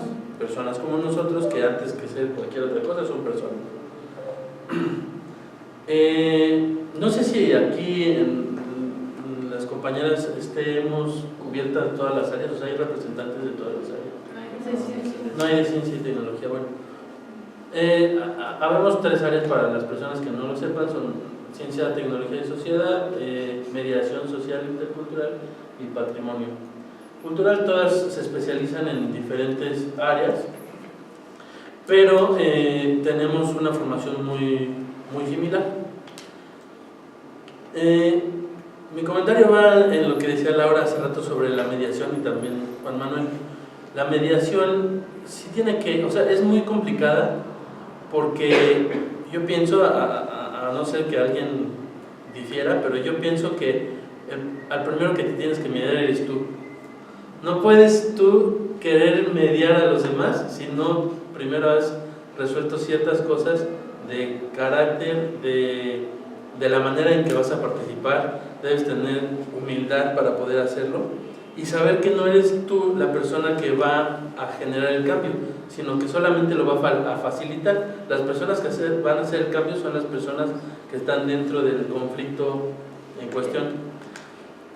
Speaker 1: como nosotros, que antes que ser cualquier otra cosa son personas. No sé si aquí en las compañeras hemos cubiertas todas las áreas, o sea, hay representantes de todas las áreas. No hay de ciencia y tecnología. Bueno, habemos 3 áreas para las personas que no lo sepan: son ciencia, tecnología y sociedad, mediación social intercultural y patrimonio cultural. Todas se especializan en diferentes áreas, pero tenemos una formación muy similar. Mi comentario va en lo que decía Laura hace rato sobre la mediación, y también Juan Manuel. La mediación sí tiene que, o sea, es muy complicada, porque yo pienso, a no ser que alguien difiera, pero yo pienso que al primero que te tienes que mediar eres tú. No puedes tú querer mediar a los demás si no primero has resuelto ciertas cosas de carácter, de la manera en que vas a participar. Debes tener humildad para poder hacerlo y saber que no eres tú la persona que va a generar el cambio, sino que solamente lo va a facilitar. Las personas que van a hacer el cambio son las personas que están dentro del conflicto en cuestión.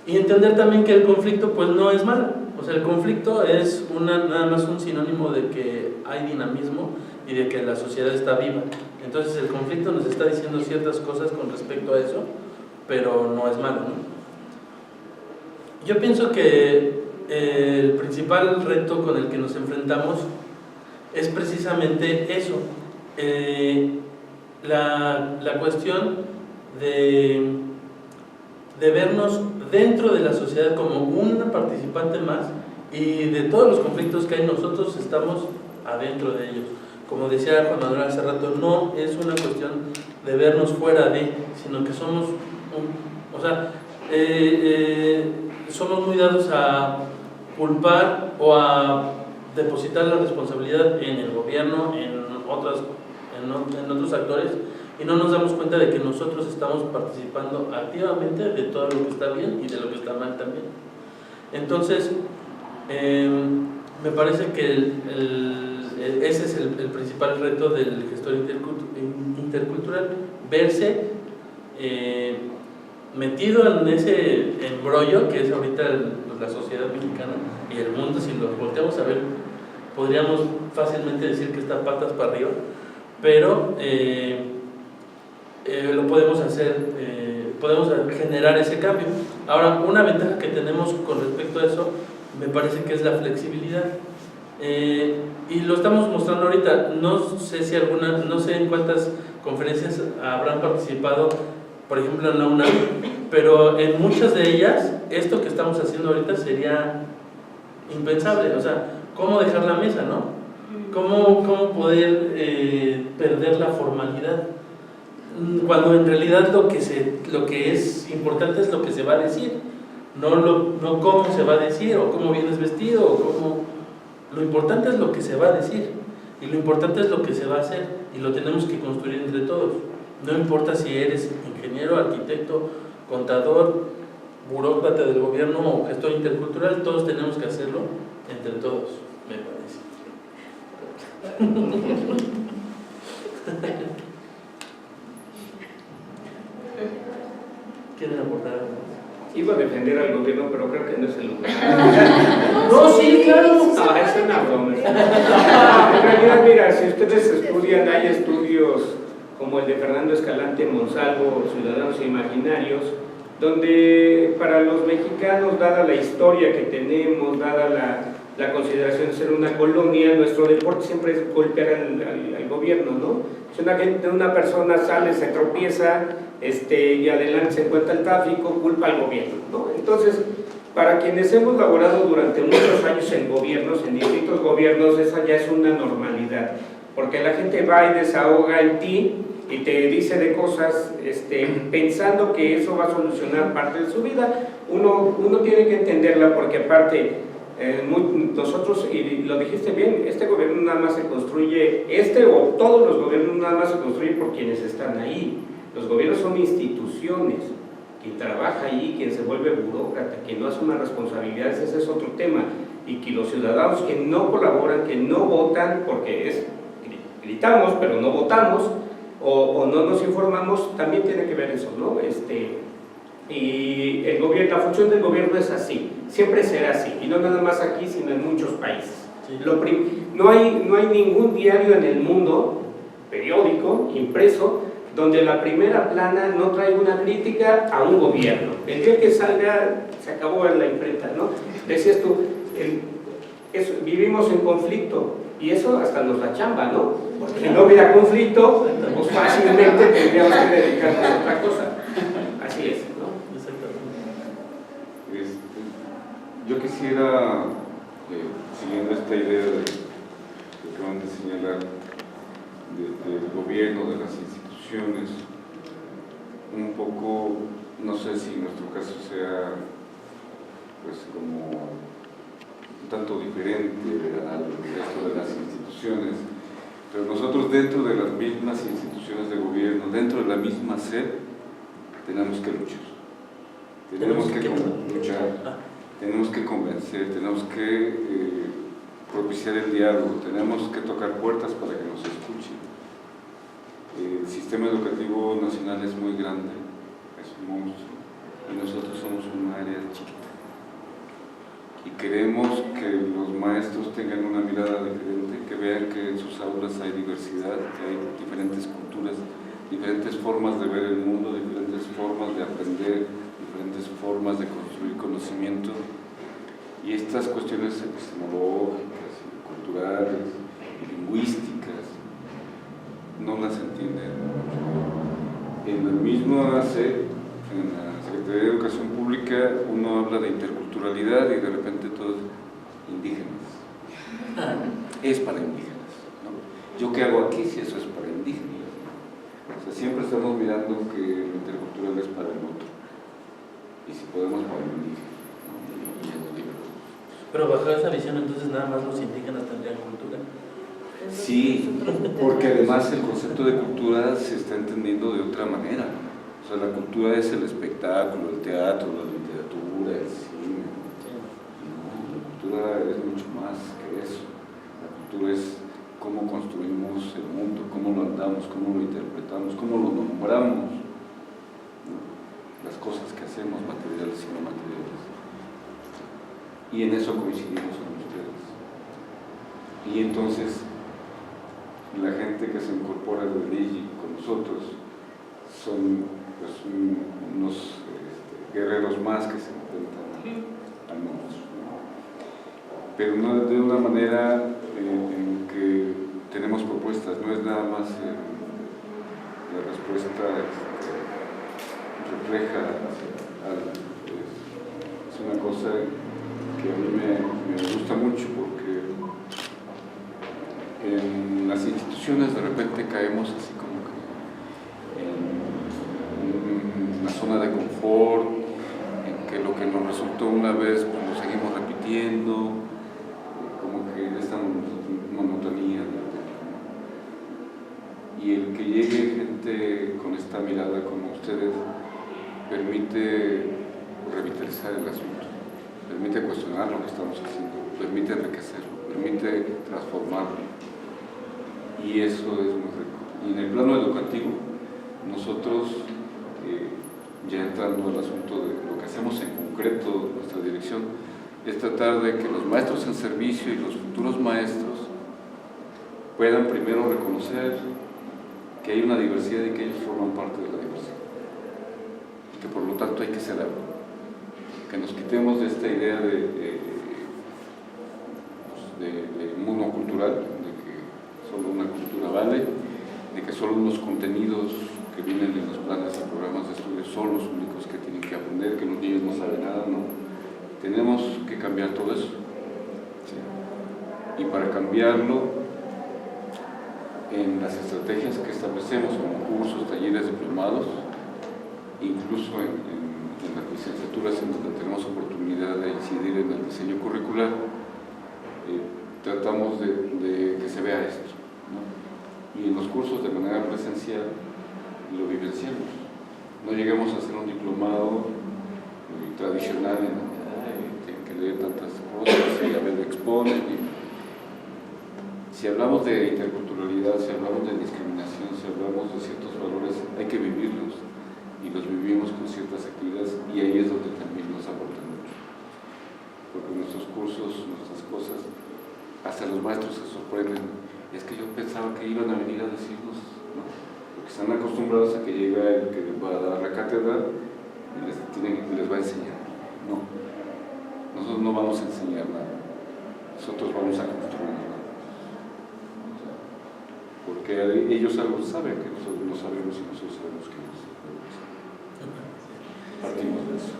Speaker 1: Y entender también que el conflicto pues no es malo. O sea, el conflicto es nada más un sinónimo de que hay dinamismo y de que la sociedad está viva. Entonces el conflicto nos está diciendo ciertas cosas con respecto a eso, pero no es malo, ¿no? Yo pienso que el principal reto con el que nos enfrentamos es precisamente eso, la cuestión de vernos dentro de la sociedad como una participante más, y de todos los conflictos que hay nosotros estamos adentro de ellos. Como decía Juan Manuel hace rato, no es una cuestión de vernos fuera de, sino que somos somos muy dados a culpar o a depositar la responsabilidad en el gobierno, en otros actores, y no nos damos cuenta de que nosotros estamos participando activamente de todo lo que está bien y de lo que está mal también. Entonces, me parece que ese es el principal reto del gestor intercultural, verse metido en ese embrollo que es ahorita la sociedad mexicana y el mundo. Si lo volteamos a ver, podríamos fácilmente decir que está patas para arriba, pero lo podemos hacer, podemos generar ese cambio. Ahora, una ventaja que tenemos con respecto a eso me parece que es la flexibilidad, y lo estamos mostrando ahorita. No sé en cuántas conferencias habrán participado, por ejemplo en la UNAM, pero en muchas de ellas esto que estamos haciendo ahorita sería impensable. O sea, ¿cómo dejar la mesa, no? ¿Cómo poder perder la formalidad? Cuando en realidad lo que es importante es lo que se va a decir, no cómo se va a decir, o cómo vienes vestido, o cómo. Lo importante es lo que se va a decir, y lo importante es lo que se va a hacer, y lo tenemos que construir entre todos. No importa si eres ingeniero, arquitecto, contador, burócrata del gobierno o gestor intercultural, todos tenemos que hacerlo entre todos, me parece. ¿Quieren aportar algo?
Speaker 7: Iba a defender al gobierno, pero creo que no es el lugar.
Speaker 1: No, sí, claro.
Speaker 7: No, es una broma. En realidad, mira, si ustedes estudian, hay estudios como el de Fernando Escalante Monsalvo, Ciudadanos Imaginarios, donde para los mexicanos, dada la historia que tenemos, dada la consideración de ser una colonia, nuestro deporte siempre es golpear al gobierno, ¿no? Si una persona sale, se tropieza, y adelante se encuentra el tráfico, culpa al gobierno, ¿no? Entonces, Para quienes hemos laborado durante muchos años en gobiernos, en distintos gobiernos, esa ya es una normalidad, porque la gente va y desahoga en ti y te dice de cosas pensando que eso va a solucionar parte de su vida. Uno tiene que entenderla, porque aparte, nosotros, y lo dijiste bien, este gobierno nada más se construye, o todos los gobiernos nada más se construyen por quienes están ahí. Los gobiernos son instituciones. Quien trabaja ahí, quien se vuelve burócrata, quien no asume responsabilidades, ese es otro tema. Y que los ciudadanos que no colaboran, que no votan, porque gritamos pero no votamos, o no nos informamos, también tiene que ver eso, ¿no? Y la función del gobierno es así, siempre será así, y no nada más aquí, sino en muchos países. Sí. No hay ningún diario en el mundo, periódico, impreso, donde la primera plana no trae una crítica a un gobierno. El día que salga, se acabó en la imprenta, ¿no? Decías tú, vivimos en conflicto, y eso hasta nos la chamba, ¿no? Porque si no hubiera conflicto, pues fácilmente tendríamos que dedicarnos a otra cosa. Así es, ¿no?
Speaker 6: Yo quisiera, siguiendo esta idea de lo que van a señalar, del gobierno, de las instituciones, un poco, no sé si en nuestro caso sea pues como un tanto diferente al resto de las instituciones, pero nosotros dentro de las mismas instituciones de gobierno, dentro de la misma SED, tenemos que luchar, tenemos que luchar, tenemos que convencer, tenemos que propiciar el diálogo, tenemos que tocar puertas para que nos escuchen. El sistema educativo nacional es muy grande, es un monstruo, y nosotros somos un área chiquita. Y queremos que los maestros tengan una mirada diferente, que vean que en sus aulas hay diversidad, que hay diferentes culturas, diferentes formas de ver el mundo, diferentes formas de aprender, diferentes formas de construir conocimiento. Y estas cuestiones epistemológicas, culturales, lingüísticas, no las entienden. En la misma SED, en la Secretaría de Educación Pública, uno habla de interculturalidad y de repente todos indígenas. Es para indígenas, ¿no? ¿Yo qué hago aquí si eso es para indígenas? O sea, siempre estamos mirando que lo intercultural es para el otro. Y si podemos para el indígena, ¿no?
Speaker 1: Pero bajo esa visión, entonces nada más los indígenas tendrían cultura.
Speaker 6: Sí, porque además el concepto de cultura se está entendiendo de otra manera. O sea, la cultura es el espectáculo, el teatro, la literatura, el cine. No, la cultura es mucho más que eso. La cultura es cómo construimos el mundo, cómo lo andamos, cómo lo interpretamos, cómo lo nombramos, ¿no? Las cosas que hacemos, materiales y no materiales. Y en eso coincidimos con ustedes. Y entonces la gente que se incorpora de allí con nosotros son pues, unos guerreros más que se enfrentan al monstruo, ¿no? Pero no de una manera en que tenemos propuestas, no es nada más la respuesta refleja es una cosa que a mí me gusta mucho, porque en las instituciones de repente caemos así como que en una zona de confort, en que lo que nos resultó una vez pues lo seguimos repitiendo, como que esta monotonía. Y el que llegue gente con esta mirada como ustedes permite revitalizar el asunto, permite cuestionar lo que estamos haciendo, permite enriquecerlo, permite transformarlo. Y eso es muy rico. Y en el plano educativo, nosotros, ya entrando al asunto de lo que hacemos en concreto, nuestra dirección, es tratar de que los maestros en servicio y los futuros maestros puedan primero reconocer que hay una diversidad y que ellos forman parte de la diversidad. Y que por lo tanto hay que hacer algo. Que nos quitemos de esta idea de monocultural, de que solo una cultura vale, de que solo unos contenidos que vienen en los planes y programas de estudio son los únicos que tienen que aprender, que los niños no saben nada, no. Tenemos que cambiar todo eso. ¿Sí? Y para cambiarlo, en las estrategias que establecemos, como cursos, talleres, diplomados, incluso en las licenciaturas en donde tenemos oportunidad de incidir en el diseño curricular, tratamos de que se vea esto, ¿no? Y en los cursos de manera presencial lo vivenciamos. No lleguemos a hacer un diplomado tradicional en tienen que leer tantas cosas y a ver exponen. Si hablamos de interculturalidad, si hablamos de discriminación, si hablamos de ciertos valores, hay que vivirlos, y los vivimos con ciertas actividades, y ahí es donde también nos aportan mucho, porque nuestros cursos, nuestras cosas, hasta los maestros se sorprenden. Es que yo pensaba que iban a venir a decirnos, ¿no? Porque están acostumbrados a que llega el que va a dar la cátedra y les va a enseñar. No, nosotros no vamos a enseñar nada, nosotros vamos a construir nada. Porque ellos algo saben que nosotros no sabemos y nosotros sabemos que ellos sabemos. Partimos de eso.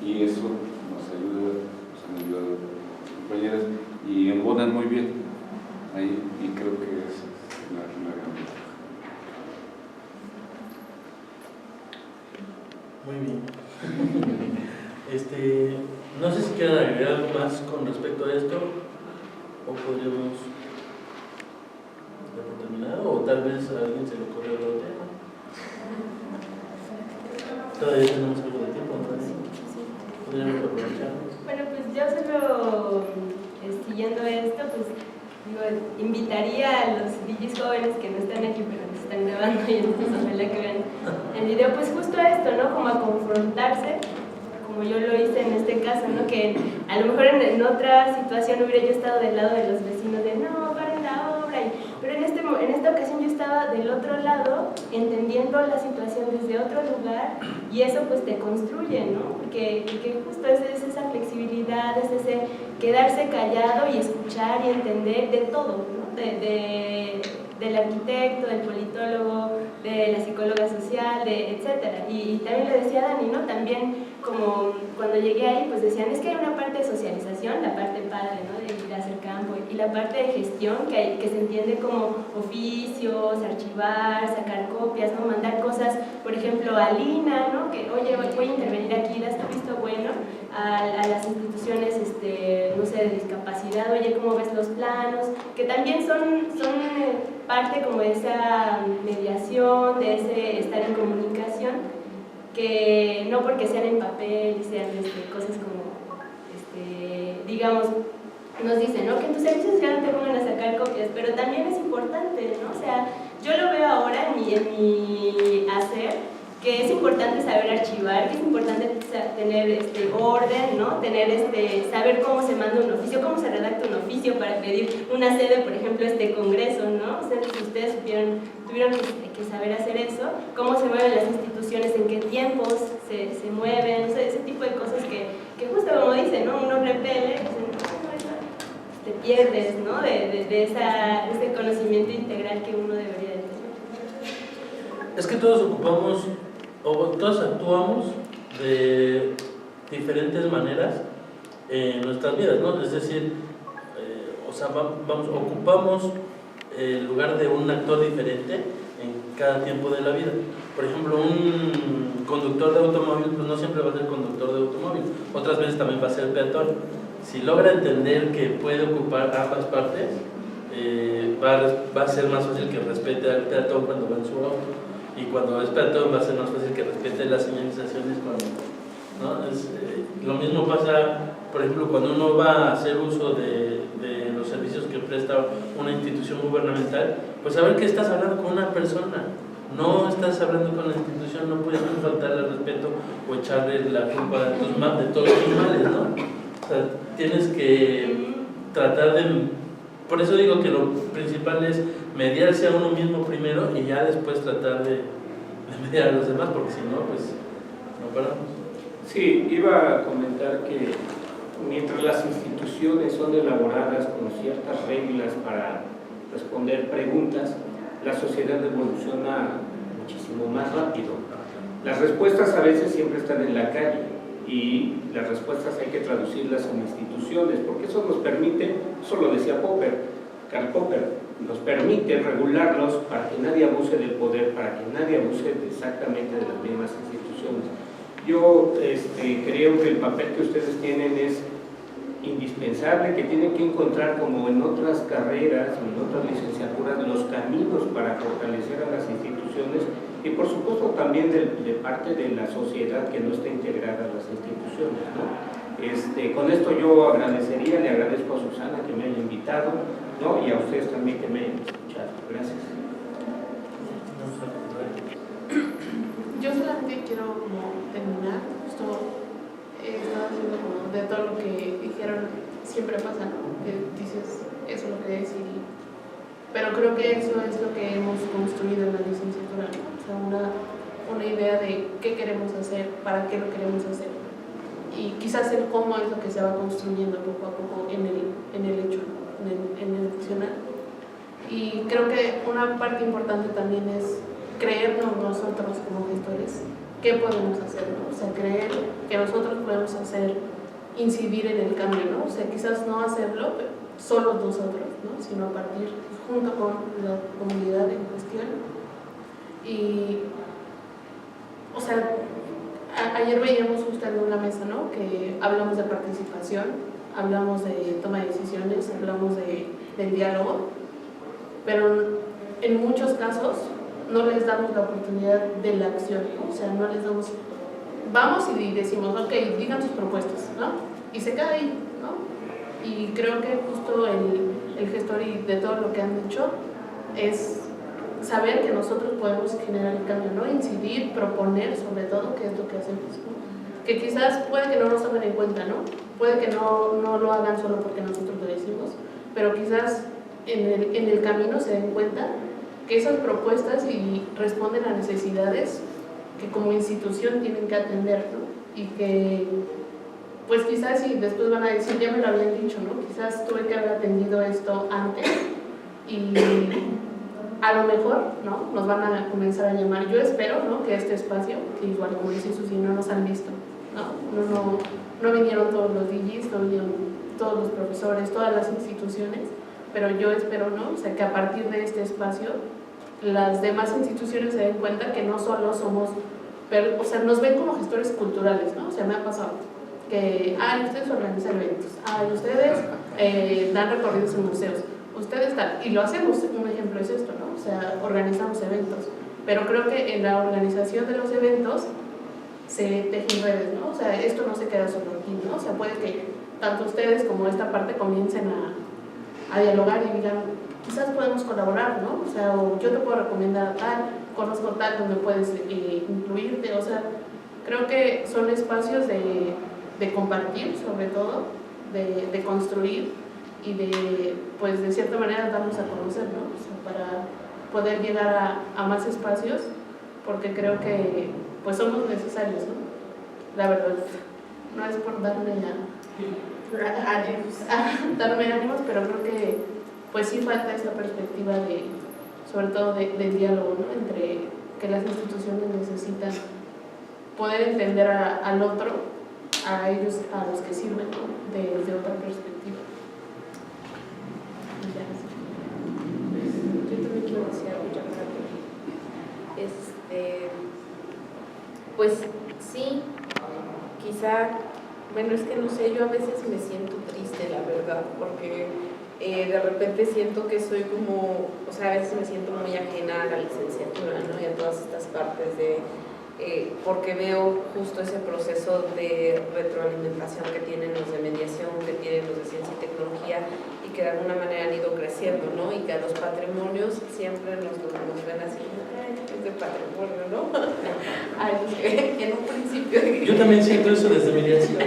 Speaker 6: Y eso nos han ayudado las compañeras y embonan muy bien ahí, y creo que es una gran ventaja.
Speaker 1: Muy bien. No sé si quieran agregar algo más con respecto a esto, o podríamos terminar, o tal vez a alguien se le ocurre otro tema. Todavía tenemos algo de tiempo, ¿no? Podríamos aprovecharnos.
Speaker 2: Bueno, pues yo solo siguiendo esto, pues digo, invitaría a los DJs jóvenes que no están aquí pero nos están grabando, y entonces ojalá que vean el video, pues justo a esto, ¿no? Como a confrontarse, como yo lo hice en este caso, ¿no? Que a lo mejor en otra situación hubiera yo estado del lado de los vecinos de no, paren la obra, pero en esta ocasión yo estaba del otro lado, entendiendo la situación desde otro lugar, y eso pues te construye, ¿no? Porque justo es esa flexibilidad, es ese quedarse callado y escuchar y entender de todo, ¿no? Del arquitecto, del politólogo, de la psicóloga social, etcétera. Y también le decía a Dani, ¿no? También como cuando llegué ahí, pues decían, es que hay una parte de socialización, la parte padre, ¿no? De ir a hacer campo, y la parte de gestión, que se entiende como oficios, archivar, sacar copias, ¿no? Mandar cosas, por ejemplo, a Lina, ¿no? Que, oye, voy a intervenir aquí, das tu visto bueno a las instituciones, no sé, de discapacidad, oye, ¿cómo ves los planos? Que también son parte como de esa mediación, de ese estar en comunicación, que no porque sean en papel y sean cosas como, digamos, nos dicen, ¿no? Que en tus servicios ya no te pongan a sacar copias, pero también es importante, ¿no? O sea, yo lo veo ahora en mi hacer, que es importante saber archivar, que es importante tener orden, ¿no? Saber cómo se manda un oficio, cómo se redacta un oficio para pedir una sede, por ejemplo, congreso, ¿no? Ustedes tuvieron que saber hacer eso, cómo se mueven las instituciones, en qué tiempos se mueven, o sea, ese tipo de cosas que justo como dicen, ¿no? Uno repele, te pierdes, ¿no? De ese conocimiento integral que uno debería de tener.
Speaker 1: Es que todos ocupamos, o todos actuamos de diferentes maneras en nuestras vidas, ¿no? Es decir, ocupamos el lugar de un actor diferente en cada tiempo de la vida. Por ejemplo, un conductor de automóvil, pues no siempre va a ser conductor de automóvil, otras veces también va a ser peatón. Si logra entender que puede ocupar ambas partes, va a ser más fácil que respete al peatón cuando va en su auto, y cuando es peatón va a ser más fácil que respete las señalizaciones ¿no? Lo mismo pasa, por ejemplo, cuando uno va a hacer uso de los servicios que presta una institución gubernamental, pues saber que estás hablando con una persona, no estás hablando con la institución, no puedes faltarle al respeto o echarle la culpa de todos tus males, ¿no? O sea, tienes que tratar de... Por eso digo que lo principal es mediarse a uno mismo primero y ya después tratar de mediar a los demás, porque si no, pues no paramos.
Speaker 7: Sí, iba a comentar que mientras las instituciones son elaboradas con ciertas reglas para responder preguntas, la sociedad evoluciona muchísimo más rápido. Las respuestas a veces siempre están en la calle y las respuestas hay que traducirlas en instituciones, porque eso nos permite, eso lo decía Karl Popper, nos permite regularlos para que nadie abuse del poder, para que nadie abuse exactamente de las mismas instituciones. Yo creo que el papel que ustedes tienen es indispensable, que tienen que encontrar, como en otras carreras, en otras licenciaturas, los caminos para fortalecer a las instituciones y por supuesto también de parte de la sociedad que no está integrada a las instituciones, ¿no? Con esto yo agradecería, le agradezco a Susana que me haya invitado, ¿no? Y a ustedes también que me hayan escuchado. Gracias.
Speaker 5: Yo solamente quiero como terminar, justo he estado haciendo como de todo lo que dijeron, siempre pasa, ¿no? Que dices, eso es lo que decir, pero creo que eso es lo que hemos construido en la licenciatura, ¿no? O sea, una idea de qué queremos hacer, para qué lo queremos hacer, y quizás el cómo es lo que se va construyendo poco a poco en el hecho, en el funcional. Y creo que una parte importante también es creernos nosotros como gestores qué podemos hacer, ¿no? O sea, creer que nosotros podemos incidir en el cambio, ¿no? O sea, quizás no hacerlo solo nosotros, ¿no? Sino a partir, junto con la comunidad en cuestión. Y, o sea, ayer veíamos justo en una mesa, ¿no? Que hablamos de participación, hablamos de toma de decisiones, hablamos del diálogo, pero en muchos casos no les damos la oportunidad de la acción, ¿no? O sea, no les damos, vamos y decimos, ok, digan sus propuestas, ¿no? Y se queda ahí, ¿no? Y creo que justo el gestor y de todo lo que han hecho es saber que nosotros podemos generar el cambio, ¿no? Incidir, proponer sobre todo qué es lo que hacemos, ¿no? Que quizás puede que no nos tomen en cuenta, ¿no? Puede que no lo hagan solo porque nosotros lo decimos, pero quizás en el camino se den cuenta que esas propuestas y responden a necesidades que como institución tienen que atender, ¿no? Y que pues quizás y después van a decir, ya me lo habían dicho, ¿no? Quizás tuve que haber atendido esto antes y a lo mejor, ¿no? Nos van a comenzar a llamar. Yo espero, ¿no? Que este espacio, que igual como dice Susi, no nos han visto, no vinieron todos los DJs, no vinieron todos los profesores, todas las instituciones, pero yo espero, ¿no? O sea, que a partir de este espacio las demás instituciones se den cuenta que no solo somos, o sea, nos ven como gestores culturales, ¿no? O sea, me ha pasado que, ustedes organizan eventos, ustedes dan recorridos en museos, ustedes tal, y lo hacemos, un ejemplo es esto, ¿no? O sea, organizamos eventos, pero creo que en la organización de los eventos se tejen redes, ¿no? O sea, esto no se queda solo aquí, ¿no? O sea, puede que tanto ustedes como esta parte comiencen a dialogar y digan, quizás podemos colaborar, ¿no? O sea, o yo te puedo recomendar tal, conozco tal donde puedes incluirte, o sea, creo que son espacios de compartir, sobre todo, de construir y de, pues, de cierta manera darnos a conocer, ¿no? O sea, para poder llegar a más espacios, porque creo que, pues, somos necesarios, ¿no? La verdad, no es por darme ánimos, pero creo que pues sí falta esa perspectiva sobre todo del diálogo, ¿no? Entre que las instituciones necesitan poder entender al otro, a ellos, a los que sirven, ¿no? Desde otra perspectiva.
Speaker 3: Yo también quiero decir algo ya pues sí, quizá, bueno, es que no sé, yo a veces me siento triste, la verdad, porque de repente siento que soy como, o sea, a veces me siento muy ajena a la licenciatura, ¿no? Y a todas estas partes porque veo justo ese proceso de retroalimentación que tienen los de mediación, que tienen los de ciencia y tecnología, y que de alguna manera han ido creciendo, ¿no? Y que a los patrimonios siempre nos ven así, es de patrimonio, ¿no? Ay, que en un principio...
Speaker 1: Yo también siento eso desde mediación.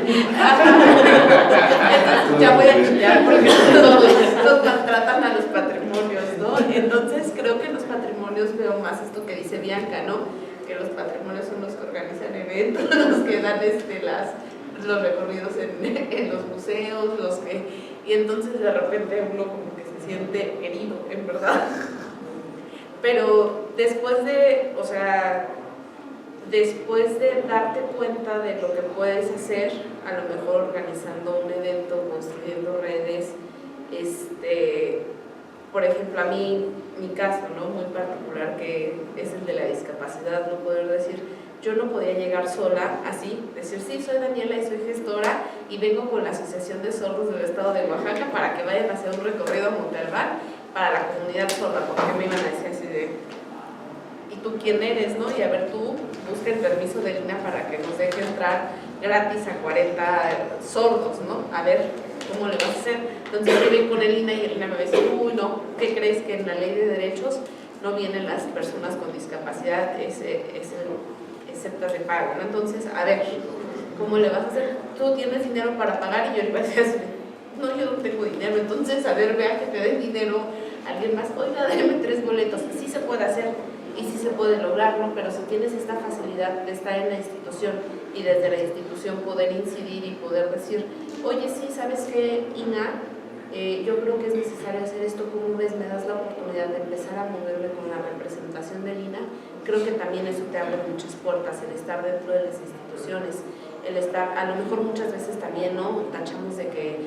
Speaker 3: Ya voy a chillar porque nos maltratan a los patrimonios, ¿no? Entonces creo que en los patrimonios veo más esto que dice Bianca, ¿no? Que los patrimonios son los que organizan eventos, los que dan los recorridos en los museos, y entonces de repente uno como que se siente herido, en verdad. Pero después de después de darte cuenta de lo que puedes hacer, a lo mejor organizando un evento, construyendo redes, por ejemplo, a mí, mi caso, ¿no?, muy particular, que es el de la discapacidad, no poder decir, yo no podía llegar sola, así, decir, sí, soy Daniela y soy gestora y vengo con la Asociación de Sordos del Estado de Oaxaca para que vayan a hacer un recorrido a Montalbán para la comunidad sorda, porque me iban a decir así de, ¿y tú quién eres, no? Y a ver, tú busca el permiso de Lina para que nos deje entrar gratis a 40 sordos, ¿no? A ver, ¿cómo le vas a hacer? Entonces yo voy con Elina y Elina me dice, uy, no, ¿qué crees? Que en la ley de derechos no vienen las personas con discapacidad exceptas de pago, ¿no? Entonces, a ver, ¿cómo le vas a hacer? ¿Tú tienes dinero para pagar? Y yo le voy a decir, no, yo no tengo dinero. Entonces, a ver, vea que te den dinero alguien más, oiga, déme 3 boletos. Sí se puede hacer y sí se puede lograrlo, pero si tienes esta facilidad de estar en la institución y desde la institución poder incidir y poder decir, oye, sí, ¿sabes qué, Ina? Yo creo que es necesario hacer esto, ¿cómo ves? Me das la oportunidad de empezar a moverme con la representación de Lina. Creo que también eso te abre muchas puertas, el estar dentro de las instituciones, el estar, a lo mejor muchas veces también, ¿no?, tachamos de que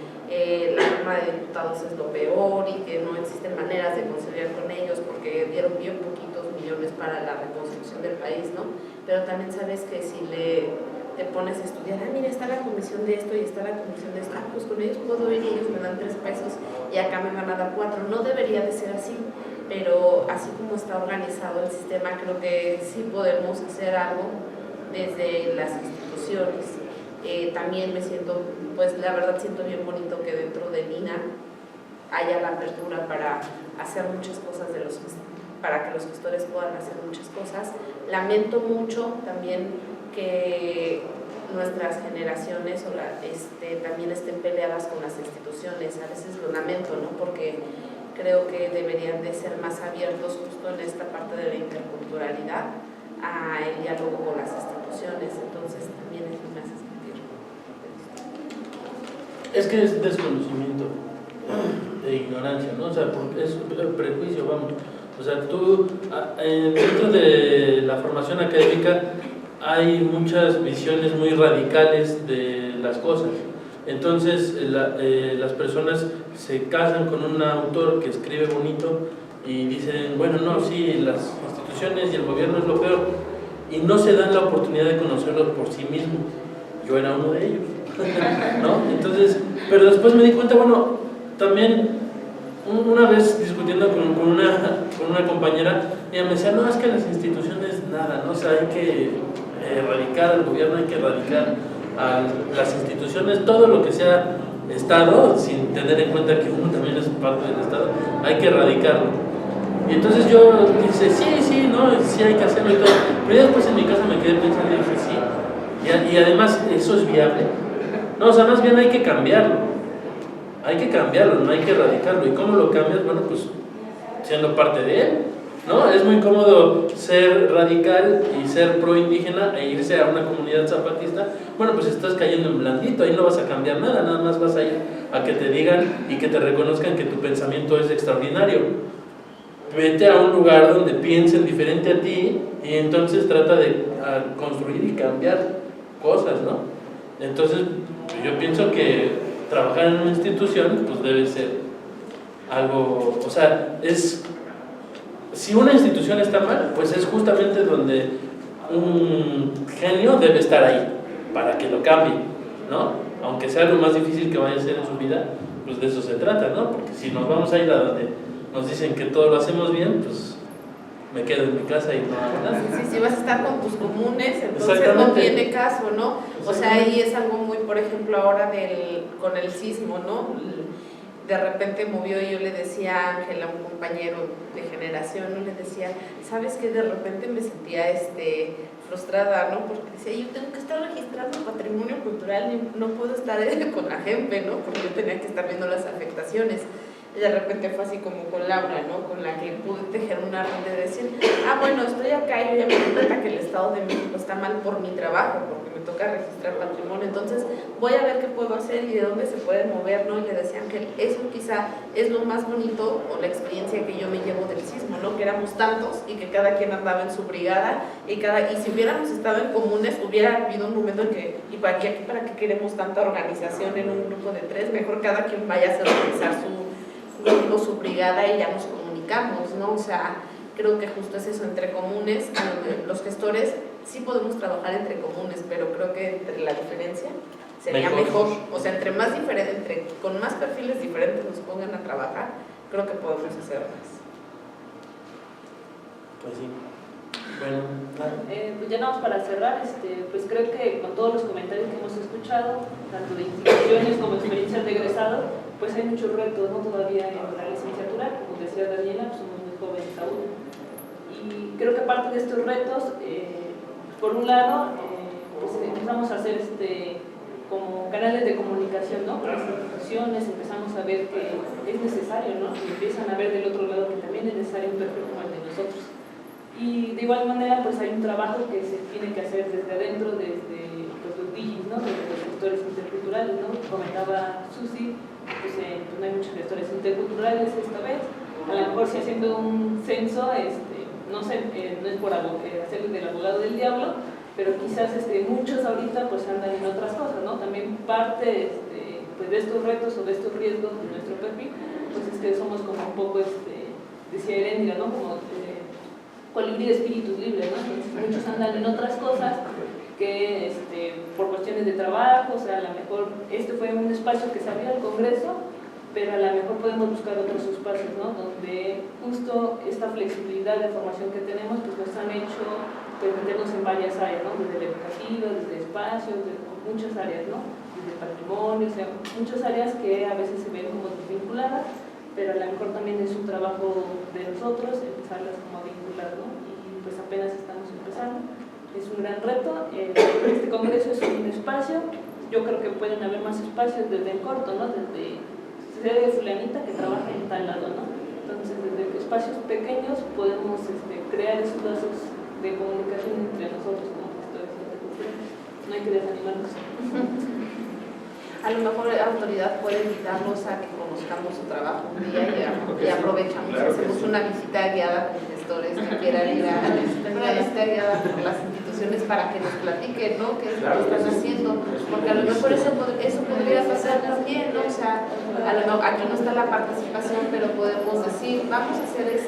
Speaker 3: la Cámara de Diputados es lo peor y que no existen maneras de conciliar con ellos porque dieron bien poquitos millones para la reconstrucción del país, ¿no? Pero también sabes que si te pones a estudiar, mira, está la comisión de esto y está la comisión de esto, pues con ellos puedo ir y ellos me dan 3 pesos y acá me van a dar 4. No debería de ser así, pero así como está organizado el sistema, creo que sí podemos hacer algo desde las instituciones. También me siento, pues la verdad siento bien bonito que dentro de Lina haya la apertura para hacer muchas cosas para que los gestores puedan hacer muchas cosas. Lamento mucho también que nuestras generaciones también estén peleadas con las instituciones. A veces lo lamento, ¿no?, porque creo que deberían de ser más abiertos justo en esta parte de la interculturalidad al diálogo con las instituciones. Entonces también eso me hace sentir.
Speaker 1: Es que es desconocimiento de ignorancia, ¿no? O sea, es prejuicio, vamos. O sea, tú, dentro de la formación académica hay muchas visiones muy radicales de las cosas. Entonces, las personas se casan con un autor que escribe bonito y dicen, bueno, no, sí, las instituciones y el gobierno es lo peor, y no se dan la oportunidad de conocerlos por sí mismos. Yo era uno de ellos, ¿no? Entonces, pero después me di cuenta, bueno, también una vez discutiendo con una compañera, ella me decía, no, es que las instituciones nada, ¿no? O sea, hay que erradicar al gobierno, hay que erradicar a las instituciones, todo lo que sea Estado, sin tener en cuenta que uno también es parte del Estado, hay que erradicarlo. Y entonces yo dije, sí, no, sí hay que hacerlo y todo. Pero ya después en mi casa me quedé pensando y dije, sí. Y además, ¿eso es viable? No, o sea, más bien hay que cambiarlo. Hay que cambiarlo, no hay que erradicarlo. ¿Y cómo lo cambias? Bueno, pues siendo parte de él, ¿no? Es muy cómodo ser radical y ser pro indígena e irse a una comunidad zapatista. Bueno, pues estás cayendo en blandito, ahí no vas a cambiar nada, nada más vas a ir a que te digan y que te reconozcan que tu pensamiento es extraordinario. Vete a un lugar donde piensen diferente a ti y entonces trata de construir y cambiar cosas, ¿no? Entonces, yo pienso que trabajar en una institución pues debe ser algo, o sea, si una institución está mal, pues es justamente donde un genio debe estar ahí para que lo cambie, ¿no? Aunque sea lo más difícil que vaya a ser en su vida, pues de eso se trata, ¿no? Porque si nos vamos a ir a donde nos dicen que todo lo hacemos bien, pues me quedo en mi casa y no hago nada.
Speaker 3: Sí, vas a estar con tus comunes, entonces no tiene caso, ¿no? O sea, ahí es algo muy, por ejemplo, ahora con el sismo, ¿no? De repente movió y yo le decía a Ángela, un compañero de generación, ¿no? Le decía, ¿sabes qué? De repente me sentía frustrada, ¿no? Porque decía, yo tengo que estar registrando patrimonio cultural y no puedo estar con la gente, ¿no? Porque yo tenía que estar viendo las afectaciones. Y de repente fue así como con Laura, ¿no? Con la que pude tejer una red de decir, bueno, estoy acá y yo ya me di cuenta que el Estado de México está mal por mi trabajo, porque me toca registrar patrimonio, entonces voy a ver qué puedo hacer y de dónde se puede mover, ¿no? Y le decían que eso quizá es lo más bonito o la experiencia que yo me llevo del sismo, ¿no? Que éramos tantos y que cada quien andaba en su brigada y si hubiéramos estado en comunes hubiera habido un momento en que, ¿y para qué queremos tanta organización en un grupo de 3? Mejor cada quien vaya a organizar su grupo, su brigada y ya nos comunicamos, ¿no? O sea, creo que justo es eso, entre comunes, los gestores sí podemos trabajar entre comunes, pero creo que entre la diferencia sería mejor. O sea, entre más diferente, con más perfiles diferentes nos pongan a trabajar, creo que podemos hacer más.
Speaker 1: Pues sí. Bueno,
Speaker 4: pues ya nada más para cerrar, pues creo que con todos los comentarios que hemos escuchado, tanto de instituciones como experiencias de egresado, pues hay muchos retos, ¿no? Todavía en la licenciatura, como decía Daniela, pues somos muy jóvenes aún. Y creo que parte de estos retos, por un lado, pues empezamos a hacer como canales de comunicación, ¿no? Con las instituciones empezamos a ver que es necesario, ¿no? Y empiezan a ver del otro lado que también es necesario un perfil como el de nosotros. Y de igual manera, pues hay un trabajo que se tiene que hacer desde adentro, desde pues, los DIGIs, ¿no? Desde los gestores interculturales, ¿no? Comentaba Susi, pues no hay muchos gestores interculturales esta vez. A lo mejor si haciendo un censo, no sé, no es por hacerle del abogado del diablo, pero quizás muchos ahorita pues andan en otras cosas, ¿no? También parte pues, de estos retos o de estos riesgos de nuestro perfil, pues es que somos como un poco, decía Heréndira, ¿no? Como colibrí de espíritus libres, ¿no? Entonces muchos andan en otras cosas que por cuestiones de trabajo, o sea, a lo mejor fue un espacio que se abrió al Congreso, pero a lo mejor podemos buscar otros espacios, ¿no? Donde justo esta flexibilidad de formación que tenemos, pues nos han hecho pues, meternos en varias áreas, ¿no? Desde el educativo, desde espacios, desde muchas áreas, ¿no? Desde patrimonio, o sea, muchas áreas que a veces se ven como desvinculadas, pero a lo mejor también es un trabajo de nosotros empezarlas como a vincular, ¿no? Y pues apenas estamos empezando, es un gran reto. Este congreso es un espacio, yo creo que pueden haber más espacios desde el corto, ¿no? Desde de fulanita que trabaja en tal lado, ¿no? Entonces, desde espacios pequeños podemos crear esos lazos de comunicación entre nosotros como gestores interculturales. No hay que desanimarnos.
Speaker 3: A lo mejor la autoridad puede invitarnos a que conozcamos su trabajo un día y aprovechamos, claro, hacemos una visita guiada con gestores que quieran ir a una visita guiada por las instituciones para que nos platiquen, ¿no? ¿Qué es lo que están haciendo? Porque a lo mejor eso podría pasar también, ¿no? O sea, aquí no está la participación, pero podemos decir, vamos a hacer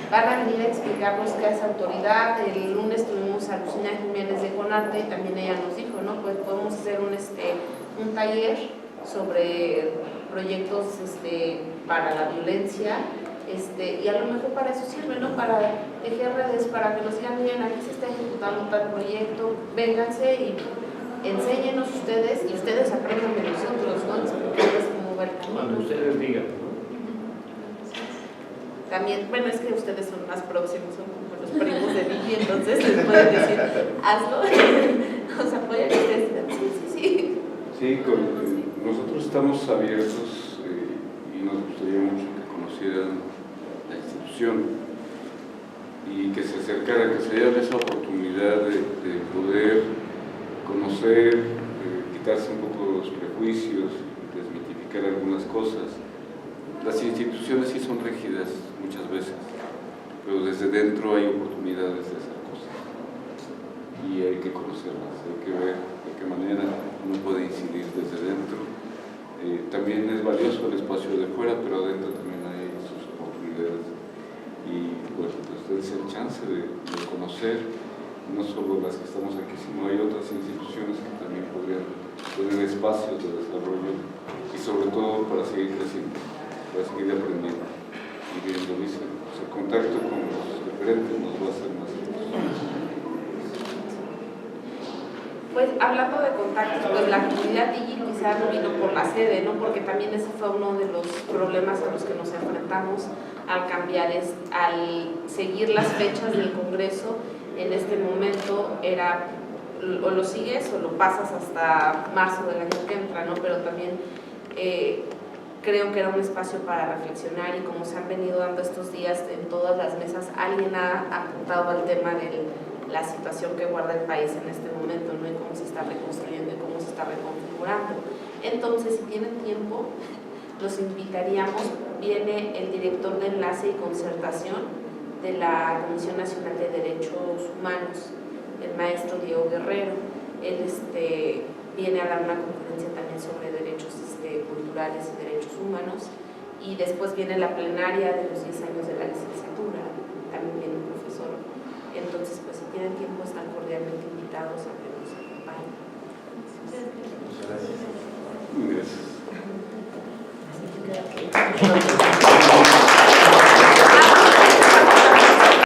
Speaker 3: van a venir a explicarnos qué hace autoridad. El lunes tuvimos a Lucina Jiménez de Conarte y también ella nos dijo, ¿no? Pues podemos hacer un taller sobre proyectos para la violencia, y a lo mejor para eso sirve, ¿no? Para tejer redes, para que nos digan, miren, aquí se está ejecutando tal proyecto, vénganse y enséñenos ustedes y ustedes aprendan de nosotros, ¿no? Explicarles cómo va el camino.
Speaker 7: Cuando ustedes digan, ¿no?
Speaker 3: También, bueno, es que ustedes son más próximos, son como los primos de Vicky, entonces les pueden decir, hazlo, nos apoyan ustedes, sí.
Speaker 6: Sí, nosotros estamos abiertos y nos gustaría mucho que conocieran la institución y que se acercara, que se diera esa oportunidad de poder conocer, quitarse un poco los prejuicios, desmitificar algunas cosas. Las instituciones sí son rígidas muchas veces, pero desde dentro hay oportunidades de hacer cosas y hay que conocerlas, hay que ver de qué manera uno puede incidir desde dentro. También es valioso el espacio de fuera, pero adentro también hay sus oportunidades y bueno, pues dense el chance de conocer no solo las que estamos aquí, sino hay otras instituciones que también podrían tener espacios de desarrollo y sobre todo para seguir creciendo, para seguir aprendiendo. Y bien lo dicen, pues el contacto con los referentes nos va a hacer más útiles.
Speaker 3: Pues hablando de contactos, pues la comunidad Digi quizá no vino por la sede, ¿no? Porque también ese fue uno de los problemas a los que nos enfrentamos al cambiar, al seguir las fechas del Congreso. En este momento era, o lo sigues o lo pasas hasta marzo del año que entra, ¿no? Pero también creo que era un espacio para reflexionar y como se han venido dando estos días en todas las mesas, alguien ha apuntado al tema del la situación que guarda el país en este momento, ¿no? Y cómo se está reconstruyendo y cómo se está reconfigurando. Entonces, si tienen tiempo, los invitaríamos. Viene el director de Enlace y Concertación de la Comisión Nacional de Derechos Humanos, el maestro Diego Guerrero. Él viene a dar una conferencia también sobre derechos culturales y derechos humanos, y después viene la plenaria de los 10 años de la licenciatura, también viene un profesor. Entonces, pues si tienen tiempo, están cordialmente invitados a que nos acompañen.
Speaker 6: Muchas gracias. Muy gracias.